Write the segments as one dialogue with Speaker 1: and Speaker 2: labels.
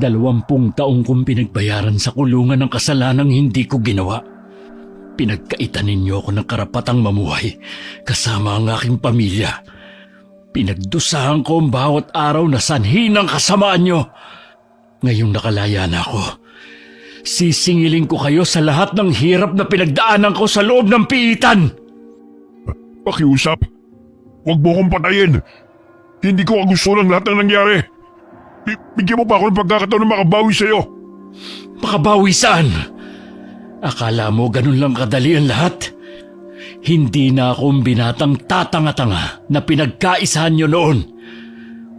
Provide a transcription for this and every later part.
Speaker 1: 20 taong kong pinagbayaran sa kulungan ng kasalanang hindi ko ginawa. Pinagkaitan ninyo ako ng karapatang mamuhay kasama ang aking pamilya. Pinagdusahan ko ang bawat araw na sanhi ng kasamaan nyo. Ngayong nakalaya na ako, sisingilin ko kayo sa lahat ng hirap na pinagdaanan ko sa loob ng piitan.
Speaker 2: Pakiusap. Huwag mo kong patayin. Hindi ko gusto ng lahat ng nangyari. Bigyan mo pa ako ng pagkakataon na makabawi sa'yo.
Speaker 1: Makabawi saan? Akala mo ganun lang kadali ang lahat? Hindi na akong binatang tatanga-tanga na pinagkaisahan nyo noon.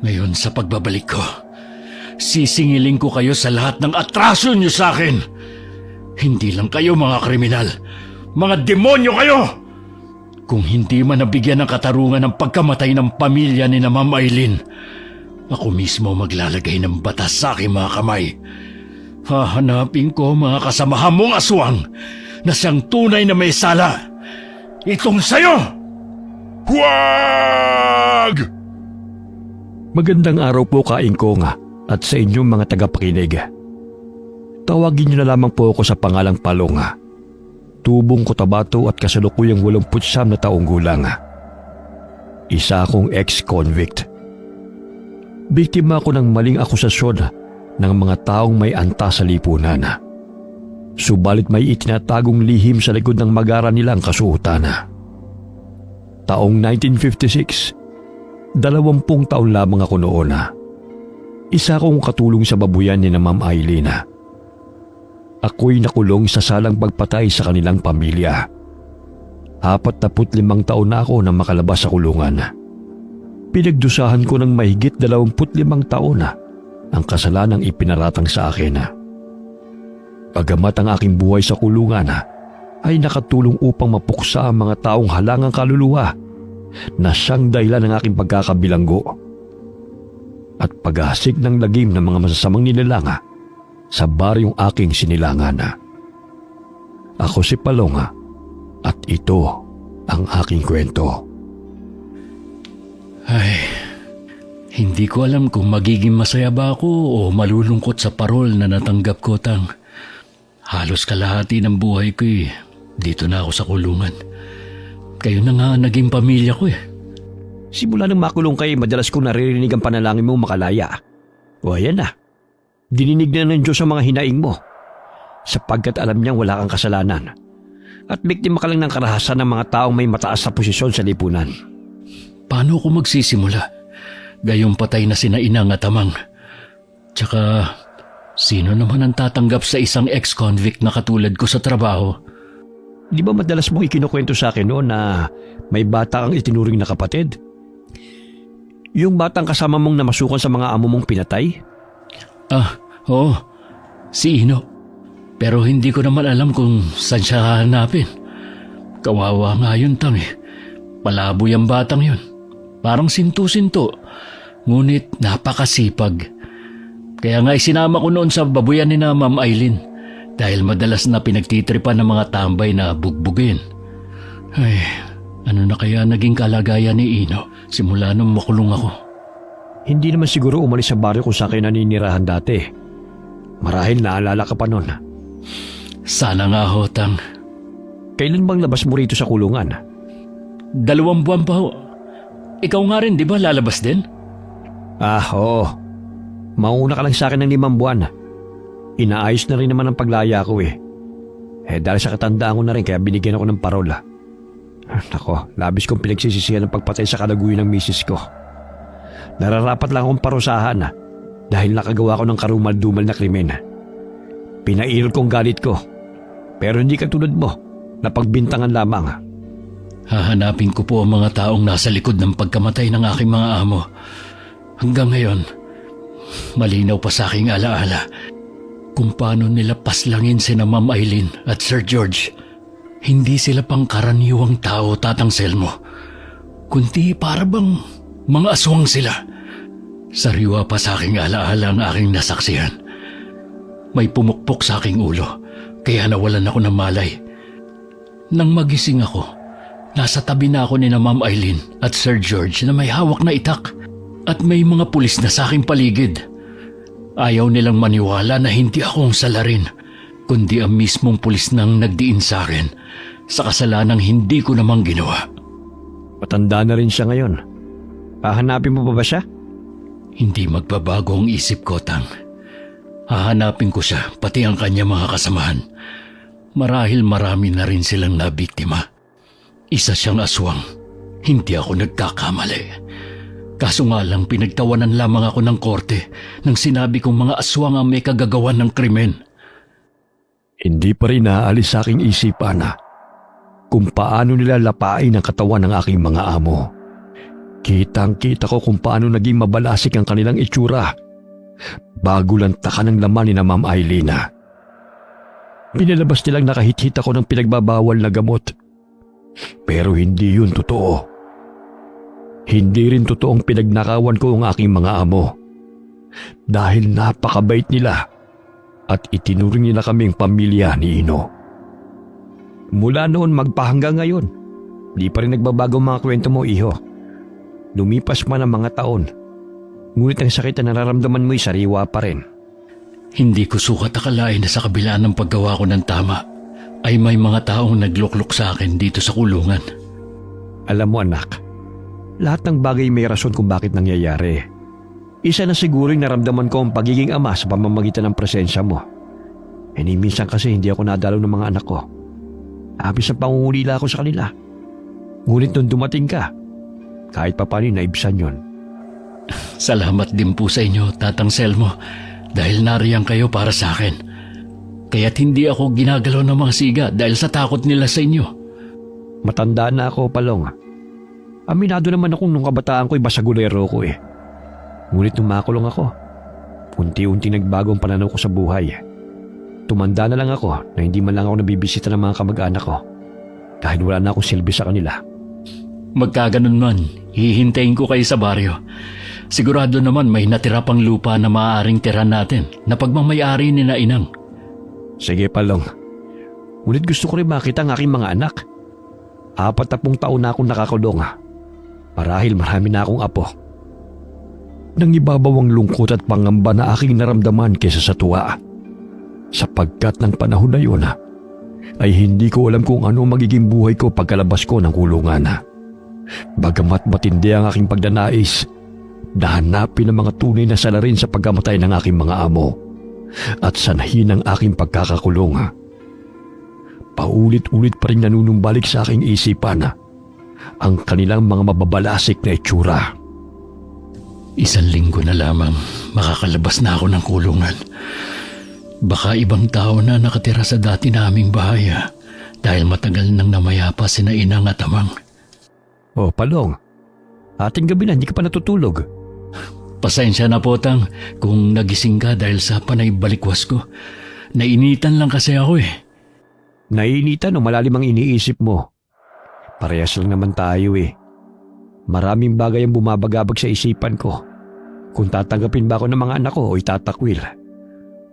Speaker 1: Ngayon sa pagbabalik ko, sisingilin ko kayo sa lahat ng atraso nyo sa akin. Hindi lang kayo mga kriminal, mga demonyo kayo! Kung hindi man nabigyan ng katarungan ng pagkamatay ng pamilya ni na Ma'am Eileen, ako mismo maglalagay ng batas sa aking mga kamay. Hahanapin ko mga kasamahan mong aswang na siyang tunay na may sala. Itong sayo!
Speaker 2: Huwag!
Speaker 3: Magandang araw po Kaingkong at sa inyong mga tagapakinig. Tawagin niyo na lamang po ako sa pangalang Palong. Tubong Cotabato at kasalukuyang 89 na taong gulang. Isa akong ex-convict. Biktima ako ng maling akusasyon ng mga taong may antas sa lipunan. Subalit may itinatagong lihim sa likod ng magara nilang kasuotan. Taong 1956, 20 taon lamang ako noon. Isa akong katulong sa babuyan ni na Ma'am Eileen. Ako'y nakulong sa salang pagpatay sa kanilang pamilya. 45 taon na ako nang makalabas sa kulungan. Pinagdusahan ko ng mahigit 25 taon ang kasalanang ipinaratang sa akin. Bagamat ang aking buhay sa kulungan ay nakatulong upang mapuksa ang mga taong halangang kaluluwa na siyang dahilan ng aking pagkakabilanggo at paghasik ng lagim ng mga masasamang nilalang sa baryong aking sinilangan. Ako si Palong at ito ang aking kwento.
Speaker 1: Ay, hindi ko alam kung magiging masaya ba ako o malulungkot sa parol na natanggap ko, Tang. Halos kalahati ng buhay ko dito na ako sa kulungan. Kayo na nga naging pamilya ko .
Speaker 3: Simula nang makulong kayo, madalas kong naririnig ang panalangin mo makalaya. O ayan na, dininig na ng Diyos ang mga hinaing mo sapagkat alam niyang wala kang kasalanan at biktima ka lang ng karahasan ng mga taong may mataas na posisyon sa lipunan.
Speaker 1: Paano ako magsisimula? Gayong patay na sina Inang at Amang. Tsaka, sino naman ang tatanggap sa isang ex-convict na katulad ko sa trabaho?
Speaker 3: Di ba madalas mong ikinukwento sa akin noon na may bata kang itinuring na kapatid? Yung batang kasama mong namasukan sa mga amo mong pinatay?
Speaker 1: Oo. Si Ino. Pero hindi ko naman alam kung saan siya hahanapin. Kawawa nga yun, Tang . Palaboy ang batang yun. Parang sinto-sinto. Ngunit napakasipag. Kaya nga isinama ko noon sa babuyan ni na Ma'am Eileen dahil madalas na pinagtitripan ng mga tambay na bugbugin. Ay, ano na kaya naging kalagayan ni Ino simula nung makulong ako?
Speaker 3: Hindi naman siguro umalis sa baryo kung saan kayo naninirahan dati. Marahil naalala ka pa noon.
Speaker 1: Sana nga ho, Tang.
Speaker 3: Kailan bang labas mo rito sa kulungan?
Speaker 1: 2 buwan pa ho. Ikaw nga rin, di ba lalabas din?
Speaker 3: Oo. Mauna ka lang sa akin ng 5 buwan. Inaayos na rin naman ang paglaya ko . Dahil sa katandaan ko na rin kaya binigyan ako ng parola. Nako, labis kong pinagsisisihan ng pagpatay sa kalaguyo ng misis ko. Nararapat lang akong parusahan dahil nakagawa ko ng karumal-dumal na krimen. Pinairol kong galit ko. Pero hindi katulad mo na pagbintangan lamang.
Speaker 1: Hahanapin ko po ang mga taong nasa likod ng pagkamatay ng aking mga amo. Hanggang ngayon, malinaw pa sa aking alaala kung paano nila paslangin sina Ma'am Eileen at Sir George. Hindi sila pangkaraniwang tao, Tatang Selmo, kundi para bang mga aswang sila. Sariwa pa sa aking alaala ang aking nasaksihan. May pumukpok sa aking ulo, kaya nawalan ako ng malay. Nang magising ako, nasa tabi na ako ni na Ma'am Eileen at Sir George na may hawak na itak at may mga pulis na sa aking paligid. Ayaw nilang maniwala na hindi ako ang salarin, kundi ang mismong pulis nang nagdiin sa akin sa kasalanang hindi ko namang ginawa.
Speaker 3: Matanda na rin siya ngayon. Hahanapin mo pa ba siya?
Speaker 1: Hindi magbabago ang isip ko, Tang. Hahanapin ko siya, pati ang kanya mga kasamahan. Marahil marami na rin silang nabiktima. Isa siyang aswang. Hindi ako nagkakamali. Kaso nga lang pinagtawanan lamang ako ng korte nang sinabi kong mga aswang ang may kagagawan ng krimen.
Speaker 3: Hindi pa rin naaalis sa aking isipan na kung paano nila lapain ang katawan ng aking mga amo. Kitang-kita ko kung paano naging mabalasik ang kanilang itsura bago lantakan ng laman ni na Ma'am Ailina. Pinalabas nilang nakahit-hit ako ng pinagbabawal na gamot. Pero hindi yun totoo. Hindi rin totoong pinagnakawan ko ang aking mga amo. Dahil napakabait nila at itinuring nila kaming pamilya ni Ino. Mula noon magpahanggang ngayon, di pa rin nagbabago ang mga kwento mo, iho. Lumipas man ang mga taon, ngunit ang sakit na nararamdaman mo'y sariwa pa rin.
Speaker 1: Hindi ko sukat akalain na sa kabila ng paggawa ko ng tama ay may mga taong nagluklok sa akin dito sa kulungan.
Speaker 3: Alam mo anak, lahat ng bagay may rason kung bakit nangyayari. Isa na siguro yung naramdaman ko ang pagiging ama sa pamamagitan ng presensya mo. Minsan kasi hindi ako nadalaw ng mga anak ko. Habis ang pangungulila ako sa kanila. Ngunit nung dumating ka, kahit pa paano naibsan yun.
Speaker 1: Salamat din po sa inyo, Tatang Selmo, dahil nariyan kayo para sa akin. Kaya't hindi ako ginagalaw ng mga siga dahil sa takot nila sa inyo.
Speaker 3: Matanda na ako, Palong. Aminado naman akong nung kabataan ko'y basagulero ko eh. Ngunit nung makulong ako, unti-unti nagbago ang pananaw ko sa buhay. Tumanda na lang ako na hindi man lang ako nabibisita ng mga kamag-anak ko dahil wala na akong silbi sa kanila.
Speaker 1: Magkaganon man, hihintayin ko kayo sa baryo. Sigurado naman may natira pang lupa na maaaring tira natin na pagmamayari ni na Inang.
Speaker 3: Sige, Palong. Ngunit gusto ko rin makita ang aking mga anak. 40 taon na akong nakakulong. Marahil marami na akong apo. Nang ibabaw ang lungkot at pangamba na aking naramdaman kaysa sa tuwa. Sapagkat ng panahon na yun ay hindi ko alam kung ano magiging buhay ko pagkalabas ko ng kulungan. Bagamat matindi ang aking pagdanais na hanapin ang mga tunay na salarin sa pagkamatay ng aking mga amo at sanhin ang aking pagkakakulong. Paulit-ulit pa rin nanunumbalik sa aking isipan ang kanilang mga mababalasik na itsura.
Speaker 1: 1 linggo na lamang makakalabas na ako ng kulungan. Baka ibang tao na nakatira sa dati naming bahay dahil matagal nang namayapa sina Inang at Amang.
Speaker 3: Oh, Palong, ating gabi na hindi ka pa natutulog.
Speaker 1: Pasensya na po, Tang, kung nagising ka dahil sa panay balikwas ko. Nainitan lang kasi ako eh.
Speaker 3: Nainitan o malalim ang iniisip mo? Parehas lang naman tayo eh. Maraming bagay ang bumabagabag sa isipan ko. Kung tatanggapin ba ako ng mga anak ko o itatakwil.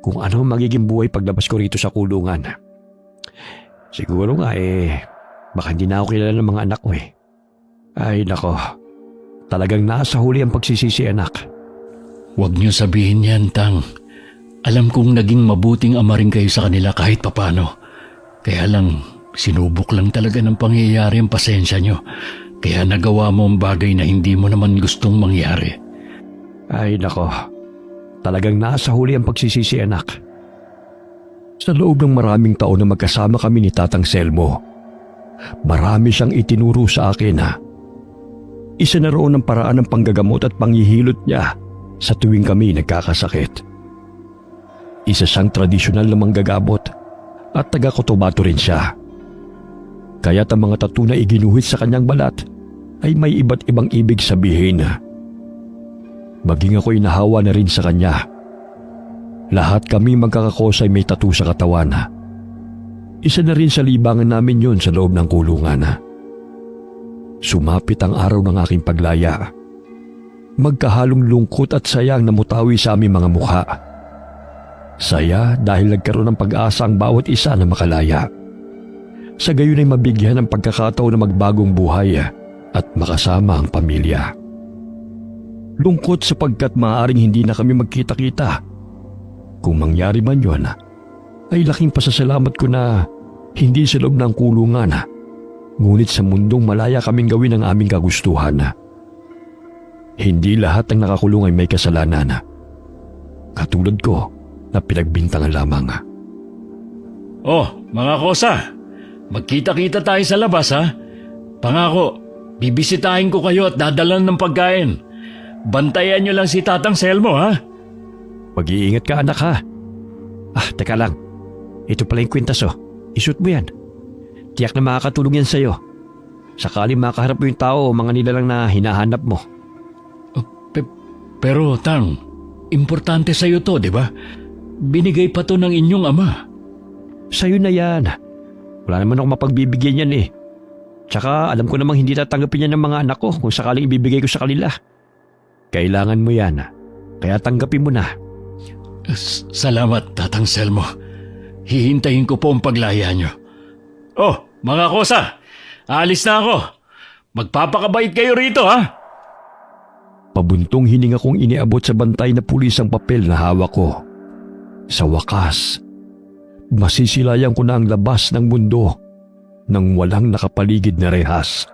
Speaker 3: Kung ano magiging buhay paglabas ko rito sa kulungan. Siguro nga baka hindi na ako kilala ng mga anak ko eh. Ay nako, talagang nasa huli ang pagsisisi anak.
Speaker 1: Huwag niyo sabihin yan, Tang. Alam kong naging mabuting ama rin kayo sa kanila kahit papano. Kaya lang, sinubok lang talaga ng pangyayari ang pasensya niyo. Kaya nagawa mo ang bagay na hindi mo naman gustong mangyari.
Speaker 3: Ay nako, talagang nasa huli ang pagsisisi anak. Sa loob ng maraming taon na magkasama kami ni Tatang Selmo, marami siyang itinuro sa akin Isa na roon ang paraan ng panggagamot at panghihilot niya sa tuwing kami nagkakasakit. Isa siyang tradisyonal na manggagamot at taga-Cotabato rin siya. Kaya't ang mga tattoo na iginuhit sa kanyang balat ay may iba't ibang ibig sabihin. Maging ako'y nahawa na rin sa kanya. Lahat kami magkakakos ay may tattoo sa katawan. Isa na rin sa libangan namin yon sa loob ng kulungan. Sumapit ang araw ng aking paglaya. Magkahalong lungkot at sayang na mutawi sa aming mga mukha. Saya dahil nagkaroon ng pag-asa ang bawat isa na makalaya. Sa gayon ay mabigyan ng pagkakataon na magbagong buhay at makasama ang pamilya. Lungkot sapagkat maaaring hindi na kami magkita-kita Kung mangyari man yun, ay laking pasasalamat ko na hindi sa loob ng kulungan. Ngunit sa mundong malaya kaming gawin ang aming kagustuhan. Hindi lahat ng nakakulong ay may kasalanan. Katulad ko na pinagbintangan lamang.
Speaker 1: Oh, mga kosa, magkita-kita tayo sa labas ha. Pangako, bibisitahin ko kayo at dadalan ng pagkain. Bantayan nyo lang si Tatang Selmo ha.
Speaker 3: Mag-iingat ka anak ha. Teka lang. Ito pala yung kwintas oh. Isuot mo yan. Tiyak na makakatulong yan sa'yo. Sakali makaharap mo yung tao o mga nilalang na hinahanap mo.
Speaker 1: Pero Tang, importante sa'yo to, di ba? Binigay pa to ng inyong ama.
Speaker 3: Sa'yo na yan. Wala naman ako mapagbibigyan yan eh. Tsaka alam ko namang hindi tatanggapin yan ng mga anak ko kung sakaling ibibigay ko sa kanila. Kailangan mo yan. Kaya tanggapin mo na.
Speaker 1: Salamat, Tatang Selmo. Hihintayin ko po ang paglaya nyo. Oh, mga kosa, alis na ako. Magpapakabait kayo rito ha.
Speaker 3: Pabuntong hininga kong iniabot sa bantay na pulis ang papel na hawak ko. Sa wakas, masisilayan ko na ang labas ng mundo nang walang nakapaligid na rehas.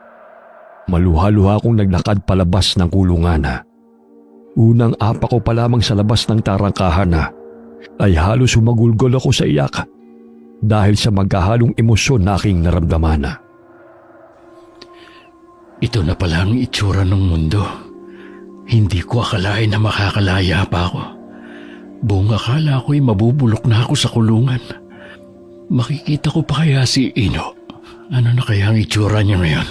Speaker 3: Maluha-luha akong naglakad palabas ng kulungan. Unang apa ko pa lamang sa labas ng tarangkahan ay halos humagulgol ako sa iyak dahil sa magkahalong emosyon na aking naramdaman.
Speaker 1: Ito na pala ang itsura ng mundo. Hindi ko akalain na makakalaya pa ako. Buong akala ko'y mabubulok na ako sa kulungan. Makikita ko pa kaya si Ino? Ano na kaya ang itsura niya ngayon?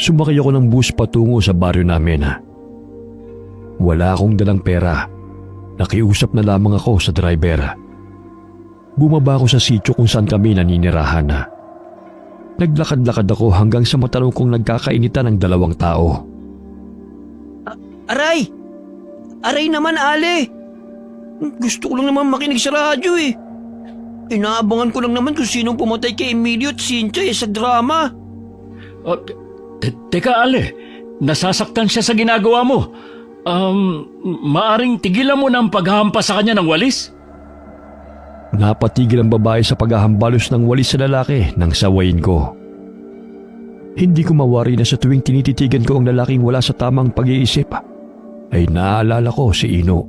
Speaker 3: Sumakay ako ng bus patungo sa baryo namin. Wala akong dalang pera. Nakiusap na lamang ako sa driver. Bumaba ako sa sitio kung saan kami naninirahan. Naglakad-lakad ako hanggang sa matanong kong nagkakainitan ng dalawang tao.
Speaker 4: Aray! Aray naman, Ale! Gusto ko lang naman makinig sa radyo eh. Inaabangan ko lang naman kung sinong pumatay kay Emilio at Cynthia sa drama.
Speaker 1: Teka Ale, nasasaktan siya sa ginagawa mo. Maaring tigilan mo na ang paghahampas sa kanya ng walis?
Speaker 3: Napatigil ang babae sa paghahambalos ng walis sa lalaki nang sawayin ko. Hindi ko mawari na sa tuwing tinititigan ko ang lalaking wala sa tamang pag-iisip, ay naaalala ko si Ino.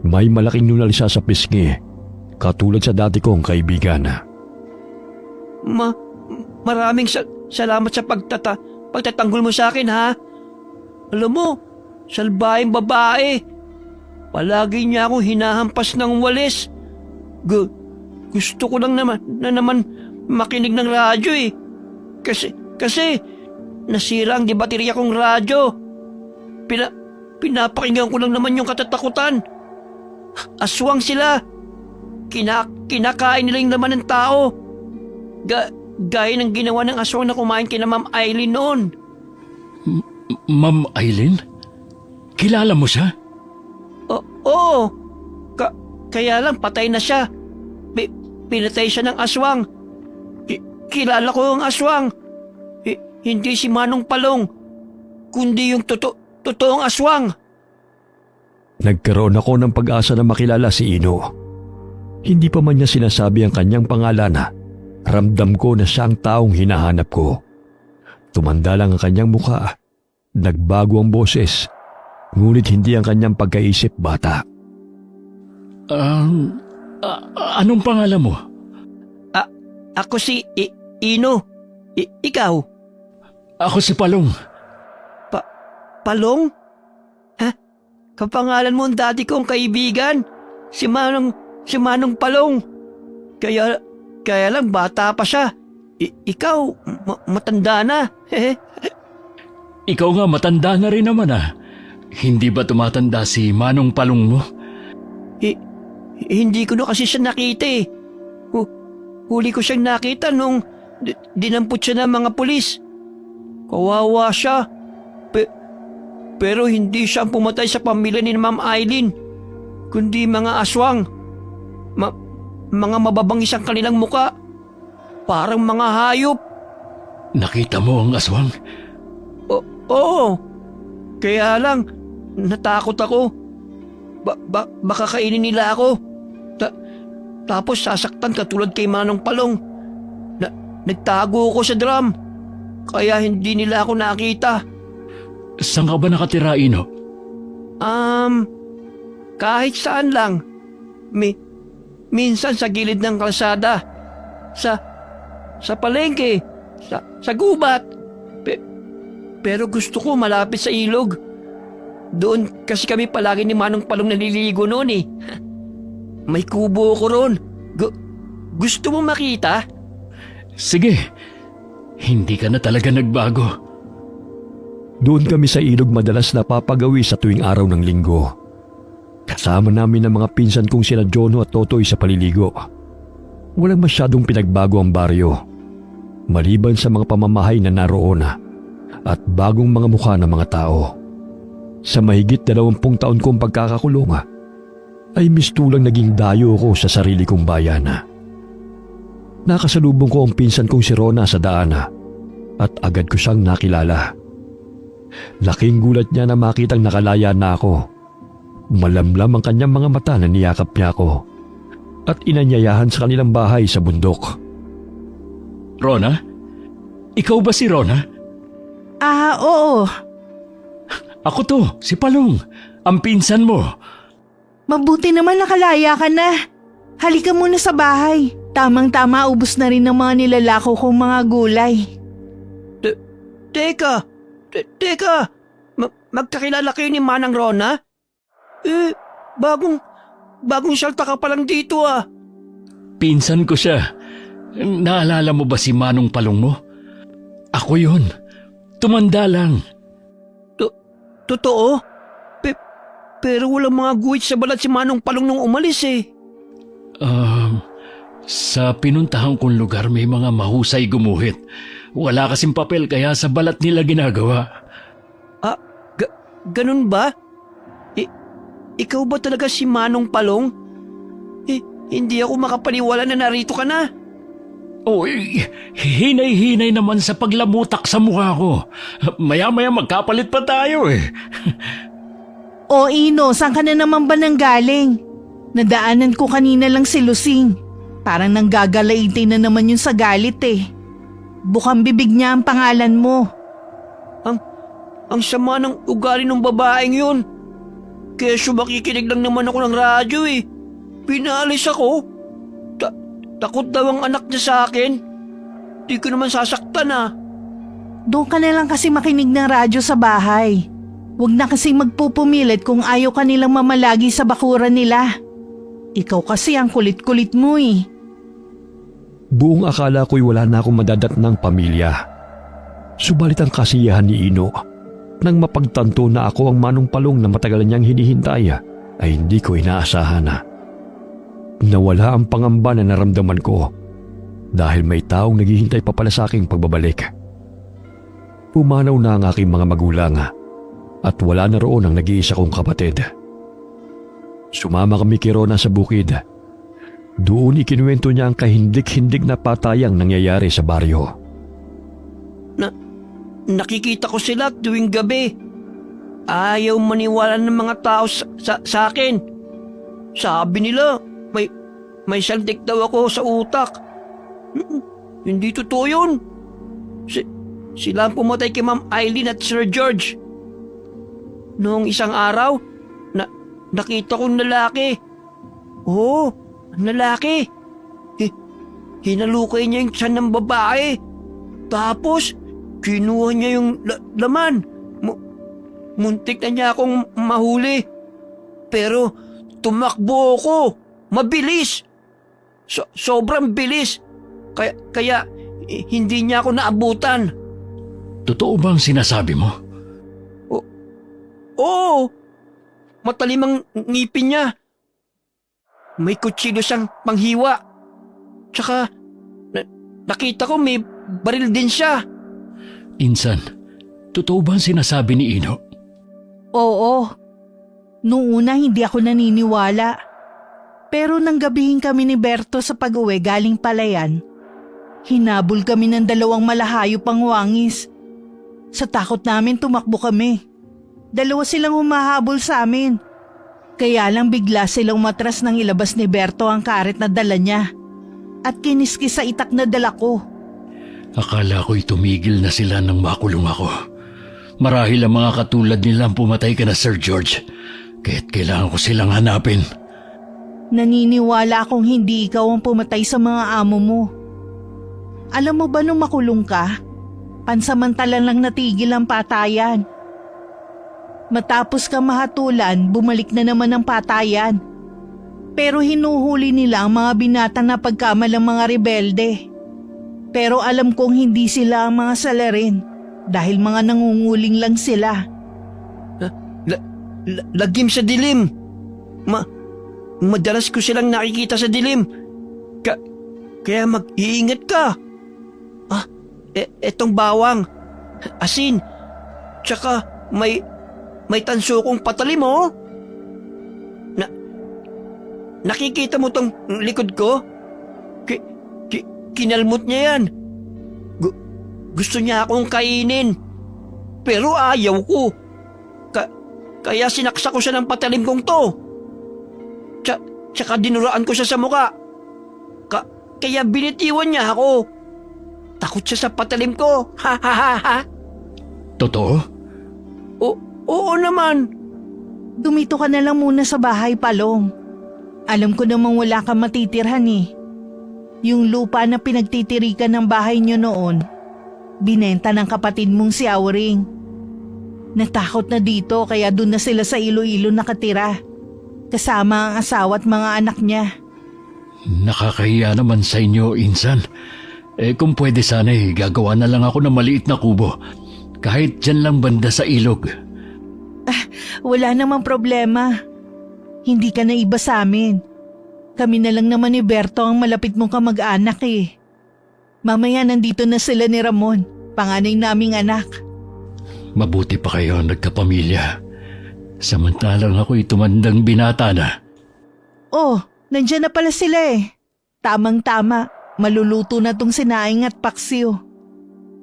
Speaker 3: May malaking nunalisa sa pisngi, katulad sa dati kong kaibigan.
Speaker 4: Maraming salamat sa pagtatanggol mo sa akin ha. Alam mo, salbahing babae. Palagi niya akong hinahampas ng walis. Gusto ko lang naman makinig ng radyo eh. Kasi nasira ang di baterya kong radyo. Pinapakinggan ko lang naman yung katatakutan. Aswang sila. Kinakain nila yung laman ng tao. Gaya ng ginawa ng aswang na kumain kina Ma'am Eileen noon.
Speaker 1: Ma'am Eileen? Kilala mo siya?
Speaker 4: Oo. Kaya lang patay na siya. Pinatay siya ng aswang. Kilala ko yung aswang. Hindi si Manong Palong, kundi yung totoong aswang.
Speaker 3: Nagkaroon ako ng pag-asa na makilala si Ino. Hindi pa man niya sinasabi ang kanyang pangalan, ramdam ko na siya ang taong hinahanap ko. Tumanda lang ang kanyang mukha. Nagbago ang boses, ngunit hindi ang kanyang pagkaisip bata.
Speaker 1: Anong pangalan mo?
Speaker 4: Ako si Ino. Ikaw?
Speaker 1: Ako si Palong.
Speaker 4: Palong? Ha? Kapangalan mo ang dati kong kaibigan. Si Manong Palong. Kaya lang bata pa siya. Ikaw, matanda na.
Speaker 1: Ikaw nga matanda na rin naman ah. Hindi ba tumatanda si Manong Palong mo?
Speaker 4: Hindi ko na kasi siya nakita eh. Huli ko siyang nakita nung dinampot siya ng mga pulis. Kawawa siya. Pero hindi siya ang pumatay sa pamilya ni Ma'am Eileen, kundi mga aswang. Mga mababangis ang kanilang muka. Parang mga hayop.
Speaker 1: Nakita mo ang aswang?
Speaker 4: Oo. Kaya lang, natakot ako. baka kainin nila ako. Tapos sasaktan katulad kay Manong Palong. Nagtago ako sa drum. Kaya hindi nila ako nakita.
Speaker 1: Saan ka ba nakatira, Ino?
Speaker 4: Kahit saan lang. Minsan sa gilid ng kalsada. Sa palengke. Sa gubat. Pero gusto ko malapit sa ilog. Doon kasi kami palagi ni Manong Palong naliligo noon eh. May kubo ko ron. Gusto mo makita?
Speaker 1: Sige, hindi ka na talaga nagbago.
Speaker 3: Doon kami sa ilog madalas napapagawi sa tuwing araw ng linggo. Kasama namin ang mga pinsan kong sina Jono at Totoy sa paliligo. Walang masyadong pinagbago ang baryo. Maliban sa mga pamamahay na naroon at bagong mga mukha ng mga tao. Sa mahigit 20 taon kong pagkakakulong ay mistulang naging dayo ko sa sarili kong bayan. Nakasalubong ko ang pinsan kong si Rona sa daan at agad ko siyang nakilala. Laking gulat niya na makitang nakalaya na ako. Malamlam ang kanyang mga mata na niyakap niya ako at inanyayahan sa kanilang bahay sa bundok.
Speaker 1: Rona? Ikaw ba si Rona?
Speaker 5: Oo.
Speaker 1: Ako to, si Palong, ang pinsan mo.
Speaker 5: Mabuti naman nakalaya ka na. Halika muna sa bahay. Tamang-tama ubos na rin ng mga nilalako kong mga gulay.
Speaker 4: Teka. Magkakilala kayo ni Manang Rona? Bagong salta ka pa lang dito
Speaker 1: Pinsan ko siya. Naalala mo ba si Manong Palong mo? Ako yun. Tumanda lang.
Speaker 4: Totoo? Pero walang mga guhit sa balat si Manong Palong nung umalis eh.
Speaker 1: Sa pinuntahan kong lugar may mga mahusay gumuhit. Wala kasing papel kaya sa balat nila ginagawa.
Speaker 4: Ganun ba? Ikaw ba talaga si Manong Palong? Hindi ako makapaniwala na narito ka na.
Speaker 1: Hinay-hinay naman sa paglamutak sa mukha ko. Maya-maya magkapalit pa tayo eh.
Speaker 5: O Ino, saan ka na naman ba nanggaling? Nadaanan ko kanina lang si Lusing. Parang nanggagalaitay na naman yun sa galit eh. Bukang bibig niya ang pangalan mo.
Speaker 4: Ang sama ng ugali ng babaeng yun. Kesyo makikinig lang naman ako ng radyo eh. Pinalis ako. Takot daw ang anak niya sa akin. Di ko naman sasaktan
Speaker 5: Doon ka na lang kasi makinig ng radyo sa bahay. Huwag na kasing magpupumilit kung ayaw ka nilang mamalagi sa bakuran nila. Ikaw kasi ang kulit-kulit mo eh.
Speaker 3: Buong akala ko'y wala na akong madadatnang pamilya. Subalit ang kasiyahan ni Ino nang mapagtanto na ako ang Manong Palong na matagal niyang hinihintay ay hindi ko inaasahan Nawala ang pangamba na naramdaman ko dahil may taong naghihintay pa pala sa aking pagbabalik. Pumanaw na ang aking mga magulang at wala na roon ang nag-iisa kong kapatid. Sumama kami kay Rona sa bukid. Doon ikinuwento niya ang kahindik-hindik na patayang nangyayari sa baryo.
Speaker 4: Nakikita ko sila tuwing gabi. Ayaw maniwala ng mga tao sa akin. Sabi nila, may saldik daw ako sa utak. Hindi totoo yun. Sila ang pumatay kay Ma'am Eileen at Sir George. Noong isang araw, nakita kong lalaki. Oo, lalaki. Hinalukay niya yung tiyan ng babae. Tapos, kinuha niya yung laman. Muntik na niya akong mahuli. Pero, tumakbo ako. Mabilis. Sobrang bilis. Kaya hindi niya ako naabutan.
Speaker 1: Totoo bang sinasabi mo?
Speaker 4: Oo. Matalim ang ngipin niya. May kutsilyo siyang panghiwa. Tsaka, nakita ko may baril din siya.
Speaker 1: Insan, totoo ba ang sinasabi ni Ino?
Speaker 5: Oo. Noong una hindi ako naniniwala. Pero nang gabihin kami ni Berto sa pag-uwi galing palayan, hinabol kami ng 2 malahayop ang wangis. Sa takot namin tumakbo kami. 2 silang humahabol sa amin. Kaya lang bigla silang umatras nang ilabas ni Berto ang karet na dala niya at kiniskis sa itak na dala ko.
Speaker 1: Akala ko'y tumigil na sila nang makulong ako. Marahil ang mga katulad nila ang pumatay ka na, Sir George. Kaya't kailangan ko silang hanapin.
Speaker 5: Naniniwala akong hindi ikaw ang pumatay sa mga amo mo. Alam mo ba nung makulong ka, pansamantala lang natigil ang patayan. Matapos kang mahatulan, bumalik na naman ang patayan. Pero hinuhuli nila ang mga binatang na pagkamalang mga rebelde. Pero alam kong hindi sila ang mga salarin dahil mga nangunguling lang sila.
Speaker 4: Lagim sa dilim. Madalas ko silang nakikita sa dilim. Kaya mag-iingat ka. Etong bawang, asin, tsaka may tanso kong patalim, oh. Nakikita mo tong likod ko? Kinalmot niya yan. Gusto niya akong kainin. Pero ayaw ko. Kaya sinaksa ko siya ng patalim kong to. Tsaka dinuraan ko siya sa muka. Kaya binitiwan niya ako. Takot siya sa patalim ko. Ha ha ha ha.
Speaker 1: Totoo?
Speaker 4: Oo naman.
Speaker 5: Dumito ka na lang muna sa bahay, Palong. Alam ko namang wala kang matitirhan eh. Yung lupa na pinagtitirikan ng bahay niyo noon, binenta ng kapatid mong si Auring. Natakot na dito kaya doon na sila sa Iloilo nakatira. Kasama ang asawa at mga anak niya.
Speaker 1: Nakakahiya naman sa inyo, Insan. Kung pwede sana gagawa na lang ako ng maliit na kubo. Kahit dyan lang banda sa ilog.
Speaker 5: Wala namang problema. Hindi ka na iba sa amin. Kami na lang naman ni Berto ang malapit mong kamag-anak eh. Mamaya nandito na sila ni Ramon, panganay naming anak.
Speaker 1: Mabuti pa kayo nagkapamilya. Samantalang ako'y tumandang binata na.
Speaker 5: Oh, nandyan na pala sila eh. Tamang-tama, maluluto na tong sinaing at paksiw.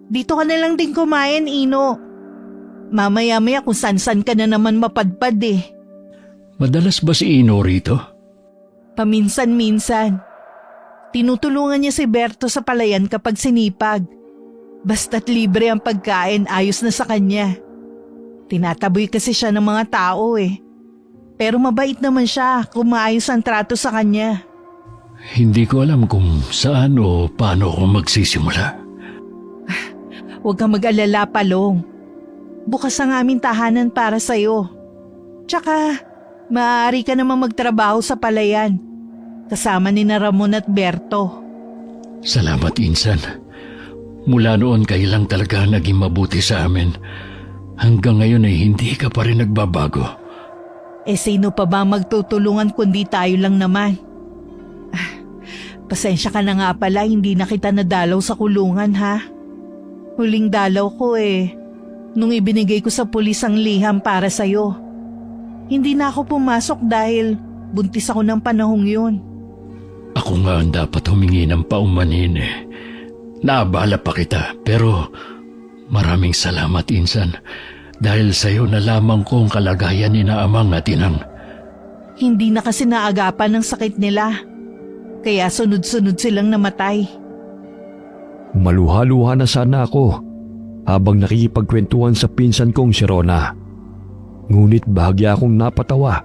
Speaker 5: Dito ka na lang din kumain, Ino. Mamaya-maya kung san-san ka na naman mapadpad eh.
Speaker 1: Madalas ba si Ino rito?
Speaker 5: Paminsan-minsan. Tinutulungan niya si Berto sa palayan kapag sinipag. Basta't libre ang pagkain, ayos na sa kanya. Tinataboy kasi siya ng mga tao eh. Pero mabait naman siya kung maayos ang trato sa kanya.
Speaker 1: Hindi ko alam kung saan o paano ako magsisimula.
Speaker 5: Huwag kang mag-alala, Palong. Bukas ang aming tahanan para sa'yo. Tsaka, maaari ka namang magtrabaho sa palayan. Kasama ni na Ramon at Berto.
Speaker 1: Salamat, Insan. Mula noon kayo lang talaga naging mabuti sa amin. Hanggang ngayon ay hindi ka pa rin nagbabago.
Speaker 5: Sino pa ba magtutulungan kundi tayo lang naman? Pasensya ka na nga pala, hindi na kita nadalaw sa kulungan ha. Huling dalaw ko nung ibinigay ko sa pulis ang liham para sa'yo. Hindi na ako pumasok dahil buntis ako ng panahong yun.
Speaker 1: Ako nga ang dapat humingi ng paumanhin Naabala pa kita pero maraming salamat, Insan. Dahil sa'yo nalaman ko ang kalagayan ni na amang at inang.
Speaker 5: Hindi na kasi naagapan ng sakit nila. Kaya sunod-sunod silang namatay.
Speaker 3: Maluha-luha na sana ako habang nakikipagkwentuhan sa pinsan kong si Rona. Ngunit bahagya akong napatawa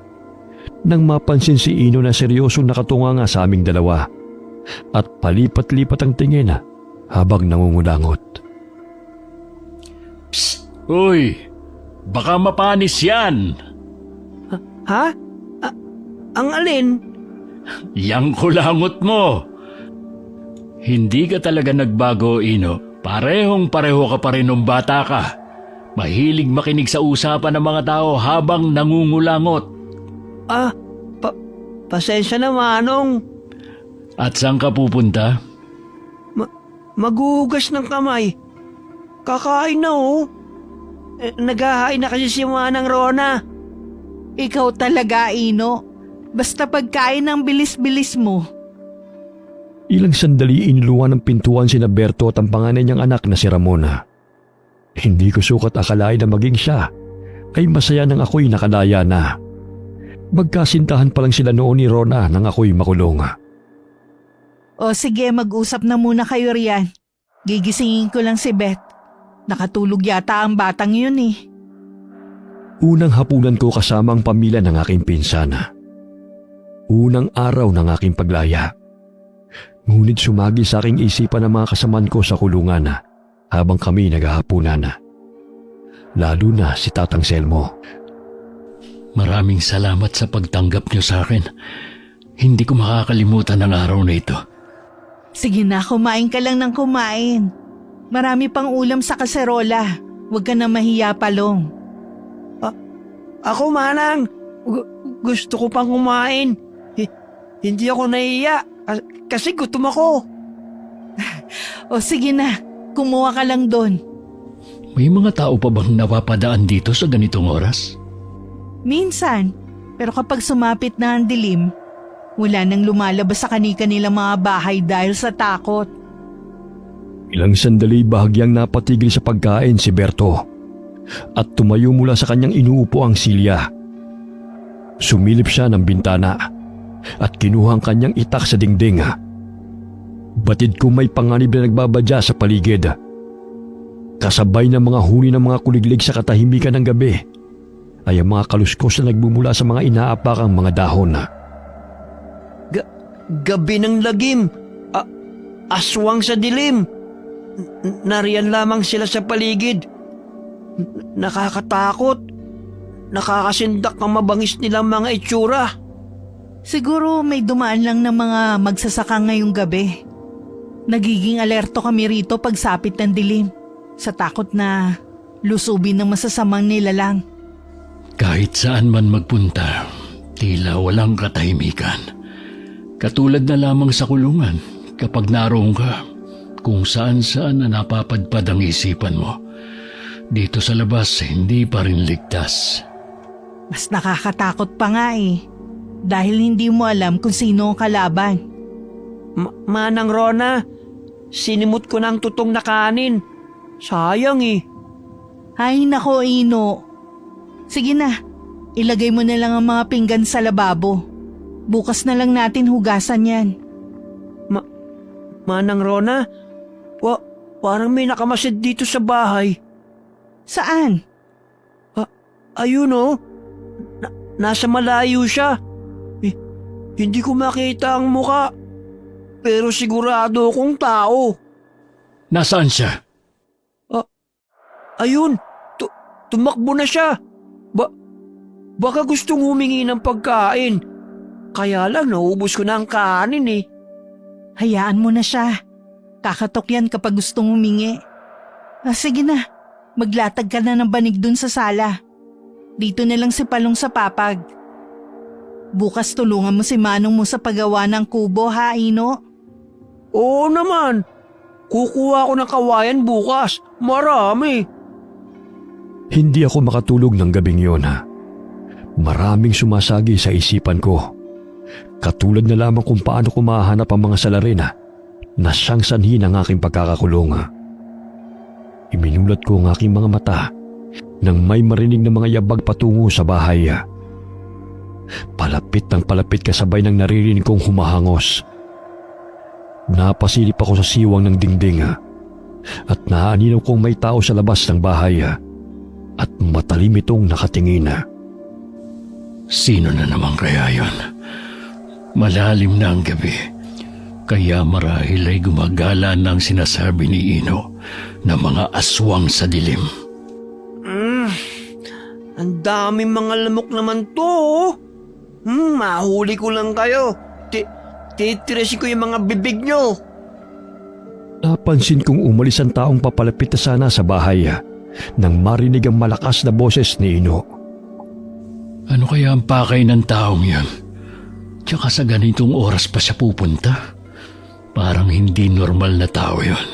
Speaker 3: nang mapansin si Ino na seryosong nakatunga nga sa aming dalawa at palipat-lipat ang tingin habang nangungulangot.
Speaker 1: Psst! Uy! Baka mapanis yan!
Speaker 4: Ha? Ang alin?
Speaker 1: Yang kulangot mo! Hindi ka talaga nagbago, Ino. Parehong-pareho ka pa rin nung bata ka. Mahilig makinig sa usapan ng mga tao habang nangungulangot.
Speaker 4: Pasensya na, Manong.
Speaker 1: At saan ka pupunta?
Speaker 4: Maghuhugas ng kamay. Kakain na oh. Naghahain na kasi si Manang Rona.
Speaker 5: Ikaw talaga, Ino. Basta pagkain ng bilis-bilis mo.
Speaker 3: Ilang sandali iniluwan ng pintuan si Berto at ang panganay niyang anak na si Ramona. Hindi ko sukat akalain na maging siya ay masaya nang ako'y nakadaya na. Magkasintahan pa lang sila noon ni Rona nang ako'y makulong.
Speaker 5: O sige, mag-usap na muna kayo riyan. Gigisingin ko lang si Beth. Nakatulog yata ang batang yun eh.
Speaker 3: Unang hapunan ko kasama ang pamilya ng aking pinsana. Unang araw ng aking paglaya. Ngunit sumagi sa aking isipan ang mga kasamaan ko sa kulungan habang kami naghahapunan. Lalo na si Tatang Selmo.
Speaker 1: Maraming salamat sa pagtanggap niyo sa akin. Hindi ko makakalimutan ang araw na ito.
Speaker 5: Sige na, kumain ka lang ng kumain. Marami pang ulam sa kaserola. Huwag ka na mahiya, Palong.
Speaker 4: Ako, Manang. Gusto ko pang kumain. Hindi ako nahiya kasi gutom ako.
Speaker 5: O sige na, kumuha ka lang doon.
Speaker 1: May mga tao pa bang napapadaan dito sa ganitong oras?
Speaker 5: Minsan, pero kapag sumapit na ang dilim, wala nang lumalabas sa kani-kanilang mga bahay dahil sa takot.
Speaker 3: Ilang sandali bahagyang napatigil sa pagkain si Berto at tumayo mula sa kanyang inuupo ang silya. Sumilip siya ng bintana at kinuha ang kanyang itak sa dingding. Batid ko may panganib na nagbabadya sa paligid. Kasabay ng mga huni ng mga kuliglig sa katahimikan ng gabi ay ang mga kaluskos na nagbumula sa mga inaapakang mga dahon.
Speaker 4: Gabi ng lagim. Aswang sa dilim. Nariyan lamang sila sa paligid. Nakakatakot. Nakakasindak ang mabangis nilang mga itsura.
Speaker 5: Siguro may dumaan lang ng mga magsasaka ngayong gabi. Nagiging alerto kami rito pagsapit ng dilim sa takot na lusubin ng masasamang nilalang.
Speaker 1: Kahit saan man magpunta, tila walang katahimikan. Katulad na lamang sa kulungan kapag naroon ka, kung saan-saan na napapadpad ang isipan mo. Dito sa labas, hindi pa rin ligtas.
Speaker 5: Mas nakakatakot pa nga eh, dahil hindi mo alam kung sino ang kalaban.
Speaker 4: Manang Rona, sinimot ko ng tutong na kanin. Sayang eh.
Speaker 5: Ay nako, Ino. Sige na, ilagay mo na lang ang mga pinggan sa lababo. Bukas na lang natin hugasan yan.
Speaker 4: Manang Rona, parang may nakamasid dito sa bahay.
Speaker 5: Saan?
Speaker 4: Ayun oh, nasa malayo siya. Hindi ko makita ang muka, pero sigurado akong tao.
Speaker 1: Nasaan siya?
Speaker 4: Ayun, tumakbo na siya. Baka gustong humingi ng pagkain. Kaya lang naubos ko na ang kanin eh.
Speaker 5: Hayaan mo na siya. Kakatok yan kapag gustong humingi. Sige na, maglatag ka na ng banig dun sa sala. Dito na lang si Palong sa papag. Bukas tulungan mo si Manong mo sa paggawa ng kubo ha, Ino?
Speaker 4: Oo naman. Kukuha ko ng kawayan bukas. Marami.
Speaker 3: Hindi ako makatulog ng gabing yun. Maraming sumasagi sa isipan ko. Katulad na lamang kung paano ko mahanap ang mga salarin na siyang sanhi ng aking pagkakakulong. Iminulat ko ang aking mga mata nang may marinig ng mga yabag patungo sa bahay. Palapit ng palapit kasabay ng naririnig kong humahangos. Napasilip ako sa siwang ng dingding at naaninaw kong may tao sa labas ng bahay at matalim itong nakatingin.
Speaker 1: Sino na naman kaya yon? Malalim na ang gabi, kaya marahil ay gumagala ng sinasabi ni Ino na mga aswang sa dilim.
Speaker 4: Ang daming mga lamok naman to. Mahuli ko lang kayo. Titirasin ko yung mga bibig nyo.
Speaker 3: Napansin kong umalis ang taong papalapit na sana sa bahay nang marinig ang malakas na boses ni Ino.
Speaker 1: Ano kaya ang pakay ng taong yan? Tsaka sa ganitong oras pa siya pupunta? Parang hindi normal na tao yon.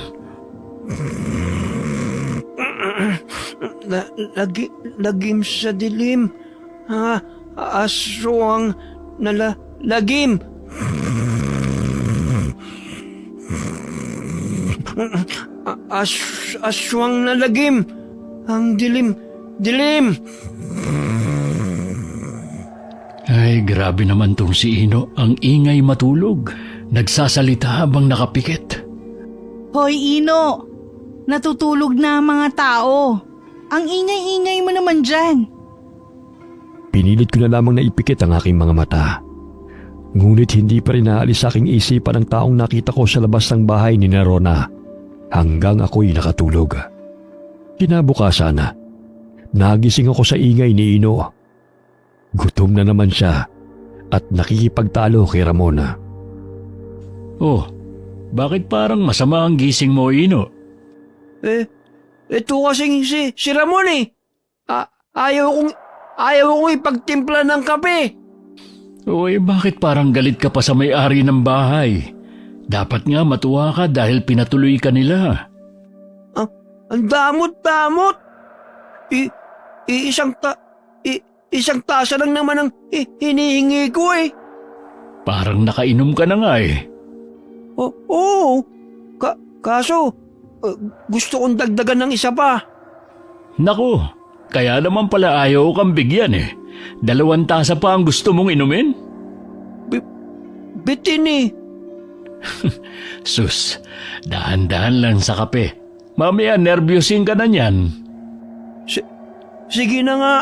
Speaker 4: Lagim sa dilim. Aswang na lagim. Aswang na lagim. Ang dilim.
Speaker 1: Ay Ay, grabe naman tong si Ino. Ang ingay matulog. Nagsasalita habang nakapikit.
Speaker 5: Hoy Ino, natutulog na ang mga tao. Ang ingay-ingay mo naman dyan.
Speaker 3: Pinilit ko na lamang na ipikit ang aking mga mata. Ngunit hindi pa rin naalis sa aking isipan ang taong nakita ko sa labas ng bahay ni Rona hanggang ako'y nakatulog. Kinabukasan, nagising ako sa ingay ni Ino. Gutom na naman siya at nakikipagtalo kay Ramona.
Speaker 1: Oh, bakit parang masama ang gising mo, Ino?
Speaker 4: Ito kasing si Ramon eh. Ayaw kong ipagtimpla ng kape.
Speaker 1: Uy, bakit parang galit ka pa sa may-ari ng bahay? Dapat nga matuwa ka dahil pinatuloy ka nila.
Speaker 4: Ang damot-damot. Isang tasa lang naman ang hinihingi ko eh.
Speaker 1: Parang nakainom ka na nga eh.
Speaker 4: Oo. Kaso, gusto kong dagdagan ng isa pa.
Speaker 1: Naku, kaya naman pala ayaw kang bigyan eh. 2 tasa pa ang gusto mong inumin?
Speaker 4: Bitin eh.
Speaker 1: Sus, dahan-dahan lang sa kape. Mamaya nervyosin ka na niyan.
Speaker 4: Sige na nga.